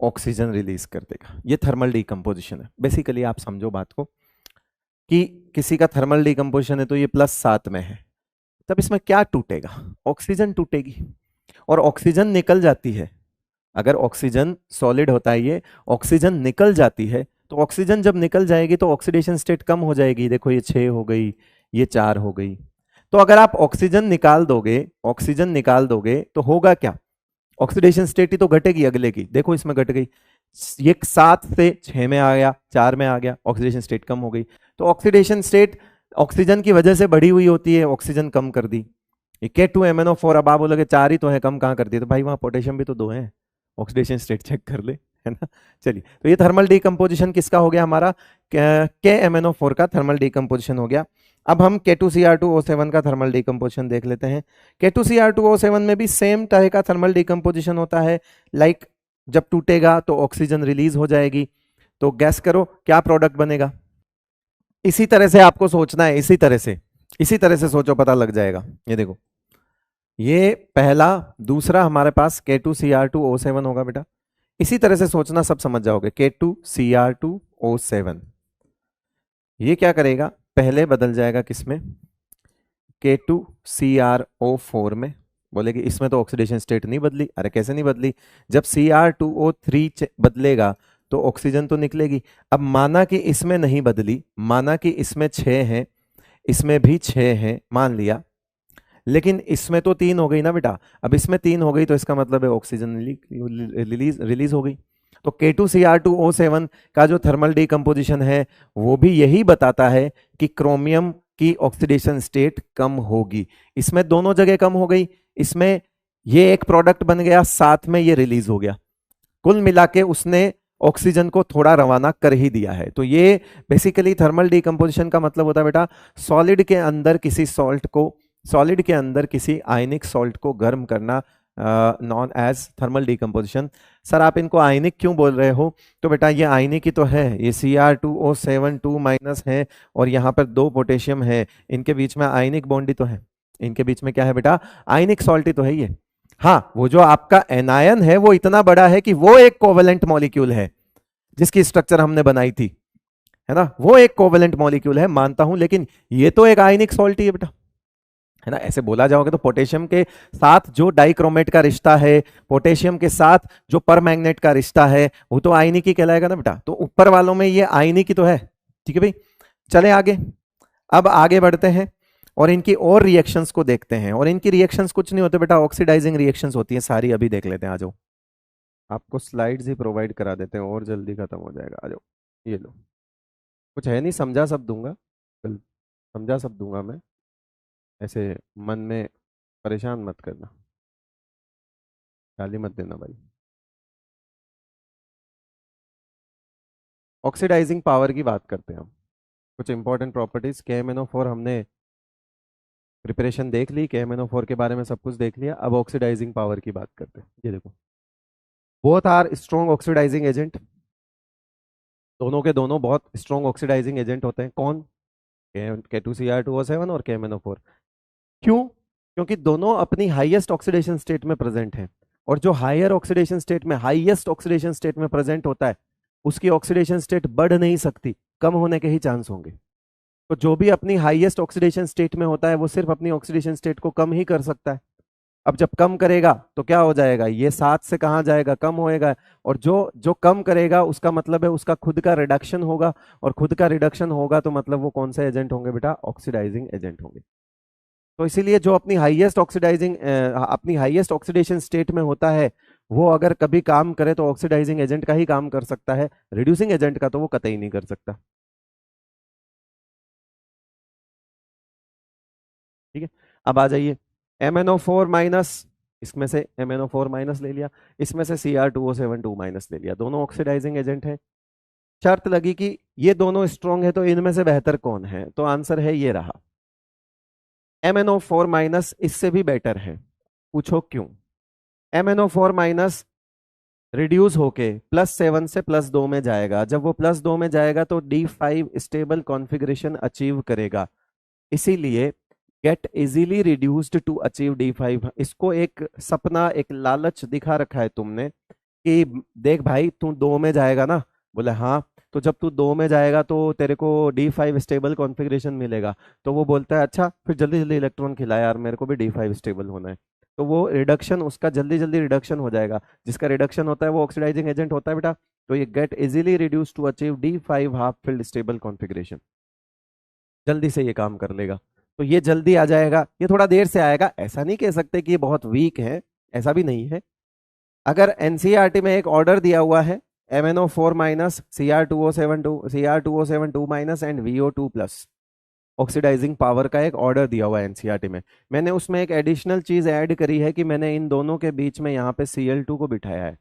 Speaker 1: ऑक्सीजन रिलीज कर देगा। ये थर्मल डीकंपोजिशन है। बेसिकली आप समझो बात को कि किसी का थर्मल डीकंपोजिशन है तो ये +7 में है, तब इसमें क्या टूटेगा, ऑक्सीजन टूटेगी, और ऑक्सीजन निकल जाती है। अगर ऑक्सीजन सॉलिड होता है, ये ऑक्सीजन निकल जाती है, तो ऑक्सीजन जब निकल जाएगी तो ऑक्सीडेशन स्टेट कम हो जाएगी। देखो ये 6 हो गई, ये 4 हो गई। तो अगर आप ऑक्सीजन निकाल दोगे, ऑक्सीजन निकाल दोगे तो होगा क्या, ऑक्सीडेशन स्टेट ही तो घटेगी अगले की। देखो इसमें घट गई, ये 7 से 6 में आ गया, 4 में आ गया, ऑक्सीडेशन स्टेट कम हो गई। तो ऑक्सीडेशन स्टेट ऑक्सीजन की वजह से बढ़ी हुई होती है, ऑक्सीजन कम कर दी। ये K2MnO4, अब आप बोलोगे 4 ही तो है, कम कहाँ कर दिए, तो भाई वहां पोटेशियम भी तो 2 है, ऑक्सीडेशन स्टेट चेक कर ले, है ना। चलिए, तो ये थर्मल डीकंपोजिशन किसका हो गया, हमारा KMnO4 का थर्मल डीकंपोजिशन हो गया। अब हम K2Cr2O7 का थर्मल डीकंपोजिशन देख लेते हैं। K2Cr2O7 में भी सेम तरह का थर्मल डीकंपोजिशन होता है। लाइक जब टूटेगा तो ऑक्सीजन रिलीज हो जाएगी, तो गैस करो क्या प्रोडक्ट बनेगा। इसी तरह से आपको सोचना है, इसी तरह से सोचो, पता लग जाएगा। ये देखो, ये पहला, दूसरा हमारे पास K2Cr2O7 होगा बेटा। इसी तरह से सोचना, सब समझ जाओगे। K2Cr2O7 ये क्या करेगा, पहले बदल जाएगा किसमें, K2CrO4 में। बोले कि इसमें तो ऑक्सीडेशन स्टेट नहीं बदली। अरे कैसे नहीं बदली, जब Cr2O3 बदलेगा तो ऑक्सीजन तो निकलेगी। अब माना कि इसमें नहीं बदली, माना कि इसमें 6 हैं, इसमें भी 6 हैं, मान लिया, लेकिन इसमें तो 3 हो गई ना बेटा। अब इसमें 3 हो गई तो इसका मतलब है ऑक्सीजन रिलीज हो गई। तो K2Cr2O7 का जो थर्मल डीकंपोजिशन है वो भी यही बताता है कि क्रोमियम की ऑक्सीडेशन स्टेट कम होगी। इसमें दोनों जगह कम हो गई, इसमें ये एक प्रोडक्ट बन गया, साथ में ये रिलीज हो गया, कुल मिला के उसने ऑक्सीजन को थोड़ा रवाना कर ही दिया है। तो ये बेसिकली थर्मल डीकंपोजिशन का मतलब होता है बेटा, सॉलिड के अंदर किसी सॉल्ट को, सॉलिड के अंदर किसी आयनिक सॉल्ट को गर्म करना, known as thermal decomposition. Sir आप इनको आयनिक क्यों बोल रहे हो, तो बेटा ये आयनिक ही तो है, ये Cr2O7 2- है और यहाँ पर 2 पोटेशियम है, इनके बीच में आयनिक बॉन्ड ही तो है, इनके बीच में क्या है बेटा, आयनिक सॉल्ट ही तो है ये। हाँ, वो जो आपका एनायन है वो इतना बड़ा है कि वो एक कोवेलेंट मॉलिक्यूल है जिसकी स्ट्रक्चर हमने बनाई थी, है ना, वो एक कोवेलेंट मॉलिक्यूल है, मानता हूं, लेकिन ये तो एक आयनिक सॉल्ट ही है बेटा, है ना। ऐसे बोला जाओगे तो पोटेशियम के साथ जो डाइक्रोमेट का रिश्ता है, पोटेशियम के साथ जो परमैंगनेट का रिश्ता है, वो तो आयनिक ही कहलाएगा ना बेटा। तो ऊपर वालों में ये आयनिक ही तो है, ठीक है भाई। चले आगे, अब आगे बढ़ते हैं और इनकी और रिएक्शंस को देखते हैं। और इनकी रिएक्शंस कुछ नहीं होते बेटा, ऑक्सीडाइजिंग रिएक्शंस होती हैं सारी, अभी देख लेते हैं। आ जाओ, आपको स्लाइड्स ही प्रोवाइड करा देते हैं और जल्दी खत्म हो जाएगा। आ जाओ, ये लो, कुछ है नहीं, समझा सब दूंगा, समझा सब दूंगा मैं, ऐसे मन में परेशान मत करना, गाली मत देना भाई। ऑक्सीडाइजिंग पावर की बात करते हैं हम, कुछ इंपॉर्टेंट प्रॉपर्टीज। KMnO4 हमने प्रिपरेशन देख ली, KMnO4 के बारे में सब कुछ देख लिया। अब ऑक्सीडाइजिंग पावर की बात करते हैं। ये देखो, both are strong oxidising agent, दोनों के दोनों बहुत स्ट्रॉन्ग ऑक्सीडाइजिंग एजेंट होते हैं। कौन, K2Cr2O7 और KMnO4। क्यों, क्योंकि दोनों अपनी हाईएस्ट ऑक्सीडेशन स्टेट में प्रेजेंट हैं, और जो हायर ऑक्सीडेशन स्टेट में, हाईएस्ट ऑक्सीडेशन स्टेट में प्रेजेंट होता है, उसकी ऑक्सीडेशन स्टेट बढ़ नहीं सकती, कम होने के ही चांस होंगे। तो जो भी अपनी हाईएस्ट ऑक्सीडेशन स्टेट में होता है वो सिर्फ अपनी ऑक्सीडेशन स्टेट को कम ही कर सकता है, अब जब कम करेगा तो क्या हो जाएगा, ये 7 से कहाँ जाएगा, कम होएगा। और जो जो कम करेगा उसका मतलब है उसका खुद का रिडक्शन होगा, और खुद का रिडक्शन होगा तो मतलब वो कौन से एजेंट होंगे बेटा, ऑक्सीडाइजिंग एजेंट होंगे। तो इसीलिए जो अपनी हाईएस्ट ऑक्सीडाइजिंग अपनी हाईएस्ट ऑक्सीडेशन स्टेट में होता है, वो अगर कभी काम करे तो ऑक्सीडाइजिंग एजेंट का ही काम कर सकता है, रिड्यूसिंग एजेंट का तो वो कतई नहीं कर सकता। ठीक है, अब आ जाइए, MnO4 माइनस, इसमें से MnO4 माइनस ले लिया, इसमें से Cr2O7 2 माइनस ले लिया, दोनों ऑक्सीडाइजिंग एजेंट हैं। शर्त लगी कि ये दोनों स्ट्रॉन्ग है तो इनमें से बेहतर कौन है, तो आंसर है ये रहा, MnO4 माइनस इससे भी बेटर है। पूछो क्यों। MnO4 माइनस रिड्यूस होके +7 से +2 में जाएगा, जब वो +2 में जाएगा तो D5 स्टेबल कॉन्फ़िगरेशन अचीव करेगा, इसीलिए get easily reduced to achieve D5। इसको एक सपना, एक लालच दिखा रखा है तुमने कि देख भाई तू 2 में जाएगा ना, बोले हाँ, तो जब तू 2 में जाएगा तो तेरे को D5 स्टेबल कॉन्फ़िगरेशन मिलेगा। तो वो बोलता है अच्छा फिर जल्दी जल्दी इलेक्ट्रॉन खिला यार, मेरे को भी D5 स्टेबल होना है। तो वो रिडक्शन उसका जल्दी जल्दी रिडक्शन हो जाएगा, जिसका रिडक्शन होता है वो ऑक्सीडाइजिंग एजेंट होता है बेटा। तो ये get easily reduce to achieve D5 half filled stable configuration, जल्दी से ये काम कर लेगा। तो ये जल्दी आ जाएगा, ये थोड़ा देर से आएगा, ऐसा नहीं कह सकते कि ये बहुत वीक है, ऐसा भी नहीं है। अगर एनसीईआरटी में एक ऑर्डर दिया हुआ है, MnO4 minus Cr2O7 2 minus and VO2 plus, oxidising power का एक ऑर्डर दिया हुआ है एनसीईआरटी में, मैंने उसमें एक एडिशनल चीज ऐड करी है कि मैंने इन दोनों के बीच में यहाँ पे Cl2 को बिठाया है।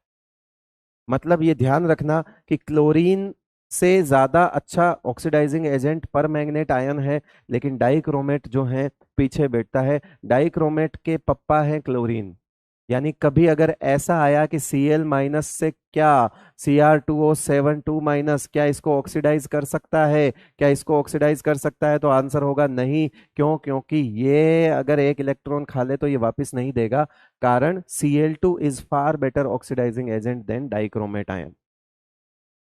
Speaker 1: मतलब ये ध्यान रखना कि क्लोरीन से ज्यादा अच्छा ऑक्सीडाइजिंग एजेंट पर मैग्नेट आयन है, लेकिन डाइक्रोमेट जो है पीछे बैठता है। डाइक्रोमेट के पप्पा है क्लोरीन, यानी कभी अगर ऐसा आया कि Cl माइनस से क्या Cr2O7 2 माइनस क्या इसको ऑक्सीडाइज कर सकता है, क्या इसको ऑक्सीडाइज कर सकता है, तो आंसर होगा नहीं। क्यों, क्योंकि ये अगर एक इलेक्ट्रॉन खा ले तो ये वापस नहीं देगा, कारण Cl2 is far better oxidising agent than dichromate ion.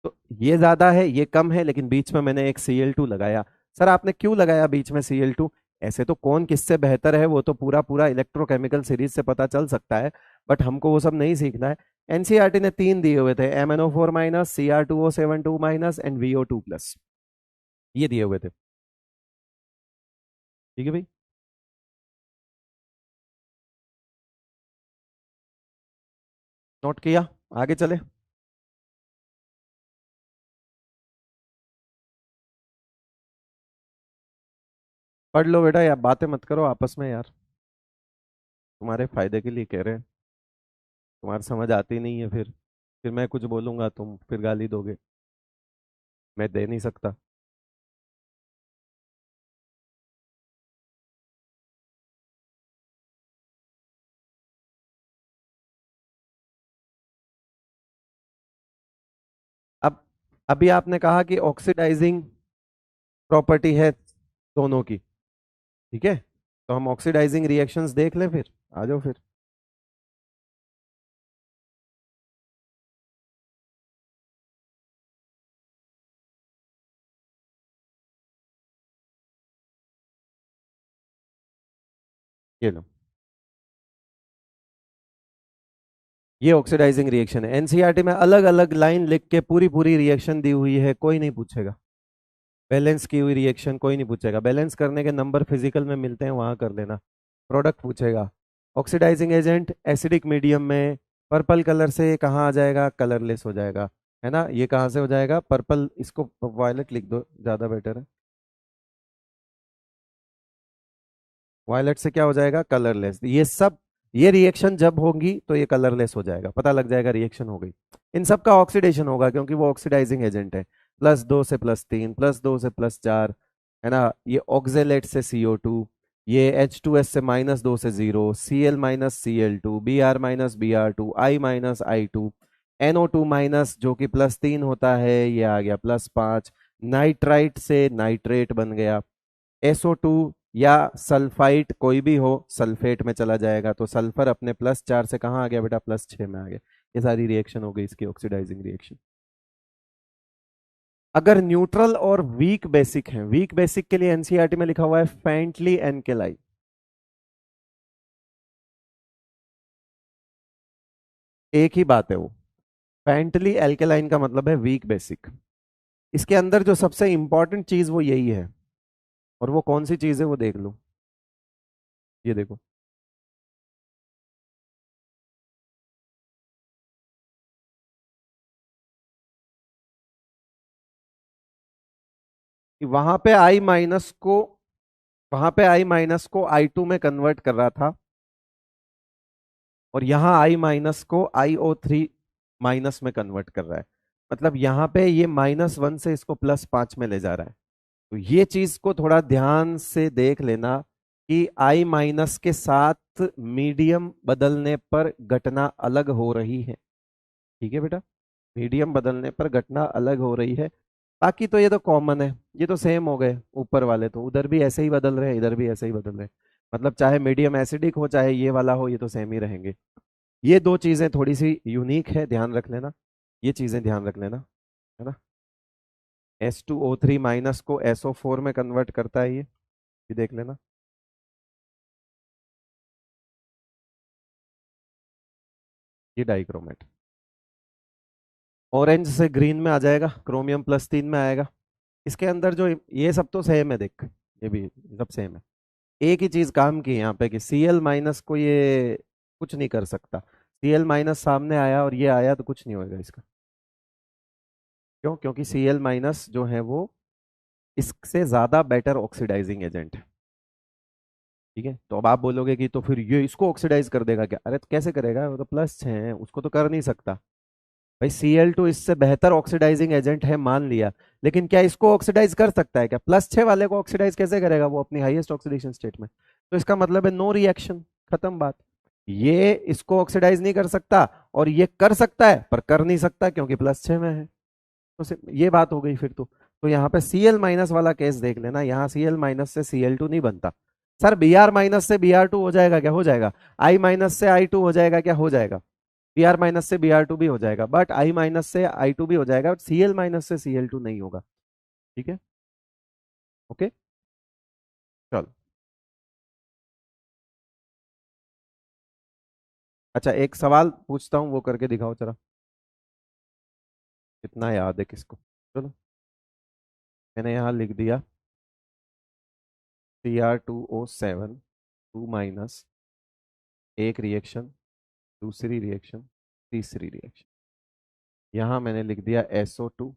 Speaker 1: तो ये ज्यादा है ये कम है, लेकिन बीच में मैंने एक Cl2 लगाया। सर आपने क्यों लगाया बीच में Cl2, ऐसे तो कौन किससे बेहतर है वो तो पूरा पूरा इलेक्ट्रोकेमिकल सीरीज से पता चल सकता है, बट हमको वो सब नहीं सीखना है। एनसीईआरटी ने 3 दिए हुए थे, MnO4 minus, Cr2O7 2 minus and VO2 plus, ये दिए हुए थे। ठीक है भाई, नोट किया, आगे चले। पढ़ लो बेटा, यार बातें मत करो आपस में यार, तुम्हारे फायदे के लिए कह रहे हैं, तुम्हारी समझ आती नहीं है, फिर मैं कुछ बोलूंगा तुम फिर गाली दोगे, मैं दे नहीं सकता। अब अभी आपने कहा कि ऑक्सीडाइजिंग प्रॉपर्टी है दोनों की, ठीक है, तो हम ऑक्सीडाइजिंग रिएक्शंस देख लें फिर, आ जाओ फिर। ये लो, ये ऑक्सीडाइजिंग रिएक्शन है, एनसीईआरटी में अलग अलग लाइन लिख के पूरी पूरी रिएक्शन दी हुई है, कोई नहीं पूछेगा। बैलेंस की हुई रिएक्शन कोई नहीं पूछेगा, बैलेंस करने के नंबर फिजिकल में मिलते हैं वहां कर लेना। प्रोडक्ट पूछेगा, ऑक्सीडाइजिंग एजेंट एसिडिक मीडियम में पर्पल कलर से कहाँ आ जाएगा, कलरलेस हो जाएगा, है ना, ये कहाँ से हो जाएगा पर्पल, इसको वायलेट लिख दो ज्यादा बेटर है। वायलेट से क्या हो जाएगा, कलरलेस। ये सब, ये रिएक्शन जब होगी तो ये कलरलेस हो जाएगा, पता लग जाएगा रिएक्शन हो गई। इन सब का ऑक्सीडेशन होगा क्योंकि वो ऑक्सीडाइजिंग एजेंट है। +2 से +3, +2 से +4, है ना, ये ऑक्जेलेट से CO2, ये H2S से -2 से 0, Cl minus Cl2, Br minus Br2, I minus I2, NO2 minus जो कि +3 होता है, ये आ गया +5, नाइट्राइट से नाइट्रेट बन गया। SO2 या सल्फाइट कोई भी हो सल्फेट में चला जाएगा, तो सल्फर अपने +4 से कहाँ आ गया बेटा, +6 में आ गया। ये सारी रिएक्शन हो गई इसकी ऑक्सीडाइजिंग रिएक्शन। अगर न्यूट्रल और वीक बेसिक है, वीक बेसिक के लिए एनसीईआरटी में लिखा हुआ है फेंटली एनकेलाई। एक ही बात है वो। फेंटली एल्केलाइन का मतलब है वीक बेसिक। इसके अंदर जो सबसे इंपॉर्टेंट चीज वो यही है, और वो कौन सी चीज है वो देख लो। ये देखो, कि वहां पे आई माइनस को आई टू में कन्वर्ट कर रहा था, और यहां आई माइनस को IO3 माइनस में कन्वर्ट कर रहा है। मतलब यहां पे ये -1 से इसको +5 में ले जा रहा है। तो ये चीज को थोड़ा ध्यान से देख लेना कि आई माइनस के साथ मीडियम बदलने पर घटना अलग हो रही है। ठीक है बेटा, मीडियम बदलने पर घटना अलग हो रही है। बाकी तो ये तो कॉमन है, ये तो सेम हो गए। ऊपर वाले तो उधर भी ऐसे ही बदल रहे हैं, इधर भी ऐसे ही बदल रहे हैं। मतलब चाहे मीडियम एसिडिक हो चाहे ये वाला हो, ये तो सेम ही रहेंगे। ये दो चीजें थोड़ी सी यूनिक है, ध्यान रख लेना। ये चीजें ध्यान रख लेना, है ना। H2O3 को SO4 में कन्वर्ट करता है, ये भी देख लेना। ये डाइक्रोमेट ऑरेंज से ग्रीन में आ जाएगा, क्रोमियम +3 में आएगा। इसके अंदर जो ये सब तो सेम है, देख ये भी सब सेम है। एक ही चीज काम की है यहाँ पे कि Cl- को ये कुछ नहीं कर सकता। Cl- सामने आया और ये आया तो कुछ नहीं होगा इसका। क्यों? क्योंकि Cl- जो है वो इससे ज्यादा बेटर ऑक्सीडाइजिंग एजेंट है। ठीक है, तो अब आप बोलोगे कि तो फिर ये इसको ऑक्सीडाइज कर देगा क्या? अरे तो कैसे करेगा, वो तो +6 है, उसको तो कर नहीं सकता। भाई Cl2 इससे बेहतर ऑक्सीडाइजिंग एजेंट है मान लिया, लेकिन क्या इसको ऑक्सीडाइज कर सकता है क्या? +6 वाले को ऑक्सीडाइज कैसे करेगा वो अपनी हाईएस्ट ऑक्सीडेशन स्टेट में? तो इसका मतलब है नो रिएक्शन, खत्म बात। ये इसको ऑक्सीडाइज नहीं कर सकता, और ये कर सकता है पर कर नहीं सकता क्योंकि +6 में है। तो ये बात हो गई फिर तो यहाँ पे Cl- वाला केस देख लेना, यहाँ Cl- से Cl2 नहीं बनता। सर Br- से Br2 हो जाएगा क्या? हो जाएगा। I- से I2 हो जाएगा क्या? हो जाएगा। Br- से Br2 भी हो जाएगा, बट I- से I2 भी हो जाएगा, बट Cl- से Cl2 नहीं होगा। ठीक है, ओके, चलो। अच्छा, एक सवाल पूछता हूँ, वो करके दिखाओ जरा, कितना याद है किसको। चलो, मैंने यहाँ लिख दिया Cr2O7 2 एक रिएक्शन, दूसरी रिएक्शन, तीसरी रिएक्शन। यहाँ मैंने लिख दिया SO2,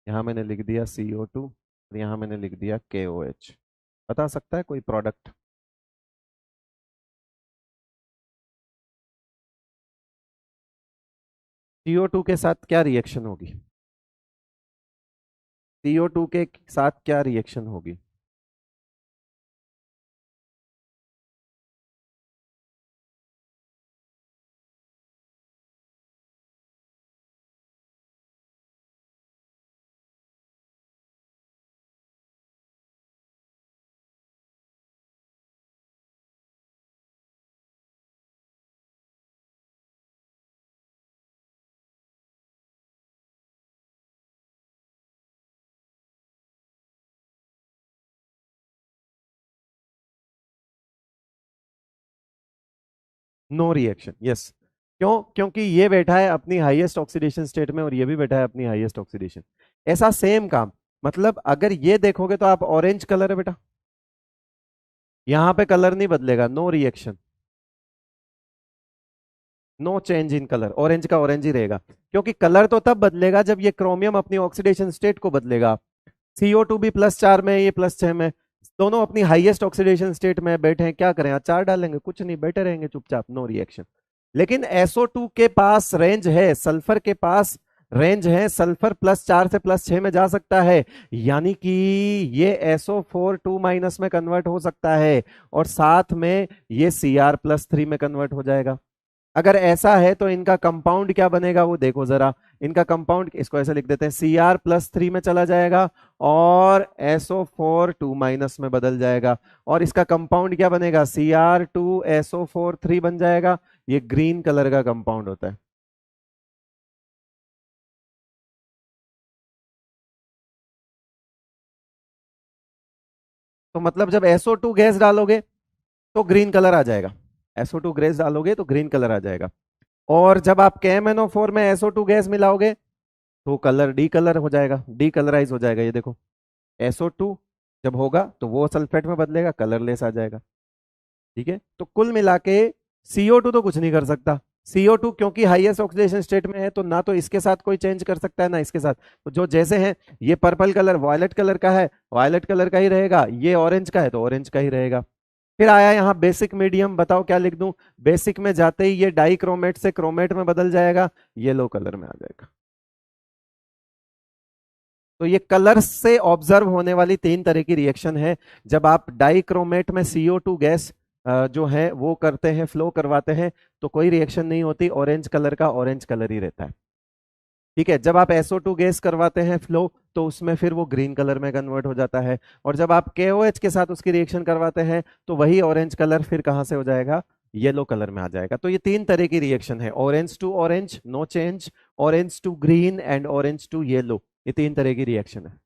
Speaker 1: यहाँ मैंने लिख दिया CO2, और यहाँ मैंने लिख दिया KOH। बता सकता है कोई प्रोडक्ट? CO2 के साथ क्या रिएक्शन होगी? CO2 के साथ क्या रिएक्शन होगी? No reaction, yes. क्यों? क्योंकि ये बैठा है अपनी हाईएस्ट ऑक्सीडेशन स्टेट में, और ये भी बैठा है अपनी हाईएस्ट ऑक्सीडेशन। ऐसा सेम काम, मतलब अगर ये देखोगे तो आप ऑरेंज कलर है बेटा, यहां पे कलर नहीं बदलेगा, no reaction, no change in colour, orange का ऑरेंज ही रहेगा। क्योंकि कलर तो तब बदलेगा जब ये क्रोमियम अपनी ऑक्सीडेशन स्टेट को बदलेगा। CO2 भी +4 में है, ये +6 में, दोनों अपनी हाईएस्ट ऑक्सीडेशन स्टेट में बैठे हैं। क्या करें, अचार डालेंगे? कुछ नहीं, बैठे रहेंगे चुपचाप, नो रिएक्शन। लेकिन SO2 के पास रेंज है, सल्फर के पास रेंज है, सल्फर +4 से +6 में जा सकता है। यानी कि ये SO4 2 में कन्वर्ट हो सकता है, और साथ में ये Cr+3 में कन्वर्ट हो जाएगा। अगर ऐसा है तो इनका कंपाउंड क्या बनेगा वो देखो जरा। इनका कंपाउंड, इसको ऐसे लिख देते हैं, Cr+3 में चला जाएगा, और SO4 2 में बदल जाएगा, और इसका कंपाउंड क्या बनेगा? Cr2SO4 3 बन जाएगा। ये ग्रीन कलर का कंपाउंड होता है। तो मतलब जब SO2 गैस डालोगे तो ग्रीन कलर आ जाएगा, SO2 गैस डालोगे तो ग्रीन कलर आ जाएगा। और जब आप KMnO4 में SO2 गैस मिलाओगे तो कलर डी कलर हो जाएगा, डी कलराइज हो जाएगा। ये देखो SO2 जब होगा तो वो सल्फेट में बदलेगा, कलरलेस आ जाएगा। ठीक है, तो कुल मिला के CO2 तो कुछ नहीं कर सकता। CO2 क्योंकि हाईएस्ट ऑक्सीडेशन स्टेट में है तो ना तो इसके साथ कोई चेंज कर सकता है ना इसके साथ। तो जो जैसे हैं, ये पर्पल कलर वायलेट कलर का है, वायलेट कलर का ही रहेगा, ये ऑरेंज का है तो ऑरेंज का ही रहेगा। फिर आया यहाँ बेसिक मीडियम, बताओ क्या लिख दूं? बेसिक में जाते ही ये डाइक्रोमेट से क्रोमेट में बदल जाएगा, येलो कलर में आ जाएगा। तो ये कलर से ऑब्जर्व होने वाली तीन तरह की रिएक्शन है। जब आप डाइक्रोमेट में CO2 गैस जो है वो करते हैं, फ्लो करवाते हैं, तो कोई रिएक्शन नहीं होती, ऑरेंज कलर का ऑरेंज कलर ही रहता है। ठीक है, जब आप SO2 गैस करवाते हैं फ्लो तो उसमें फिर वो ग्रीन कलर में कन्वर्ट हो जाता है, और जब आप KOH के साथ उसकी रिएक्शन करवाते हैं तो वही ऑरेंज कलर फिर कहां से हो जाएगा? येलो कलर में आ जाएगा। तो ये तीन तरह की रिएक्शन है, orange to orange no change, orange to green and orange to yellow. ये तीन तरह की रिएक्शन है।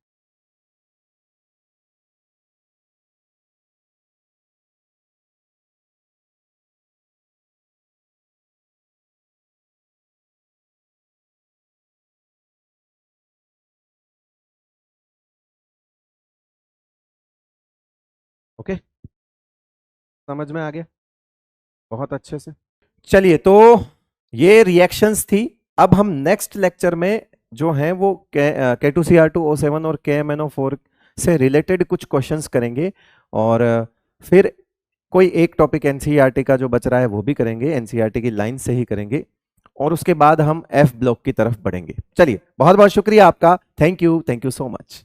Speaker 1: ओके, समझ में आ गया बहुत अच्छे से। चलिए, तो ये रिएक्शंस थी। अब हम नेक्स्ट लेक्चर में जो है वो K2Cr2O7 और KMnO4 से रिलेटेड कुछ क्वेश्चंस करेंगे, और फिर कोई एक टॉपिक एनसीईआरटी का जो बच रहा है वो भी करेंगे, एनसीईआरटी की लाइन से ही करेंगे, और उसके बाद हम एफ ब्लॉक की तरफ बढ़ेंगे। चलिए, बहुत बहुत शुक्रिया आपका। Thank you so much.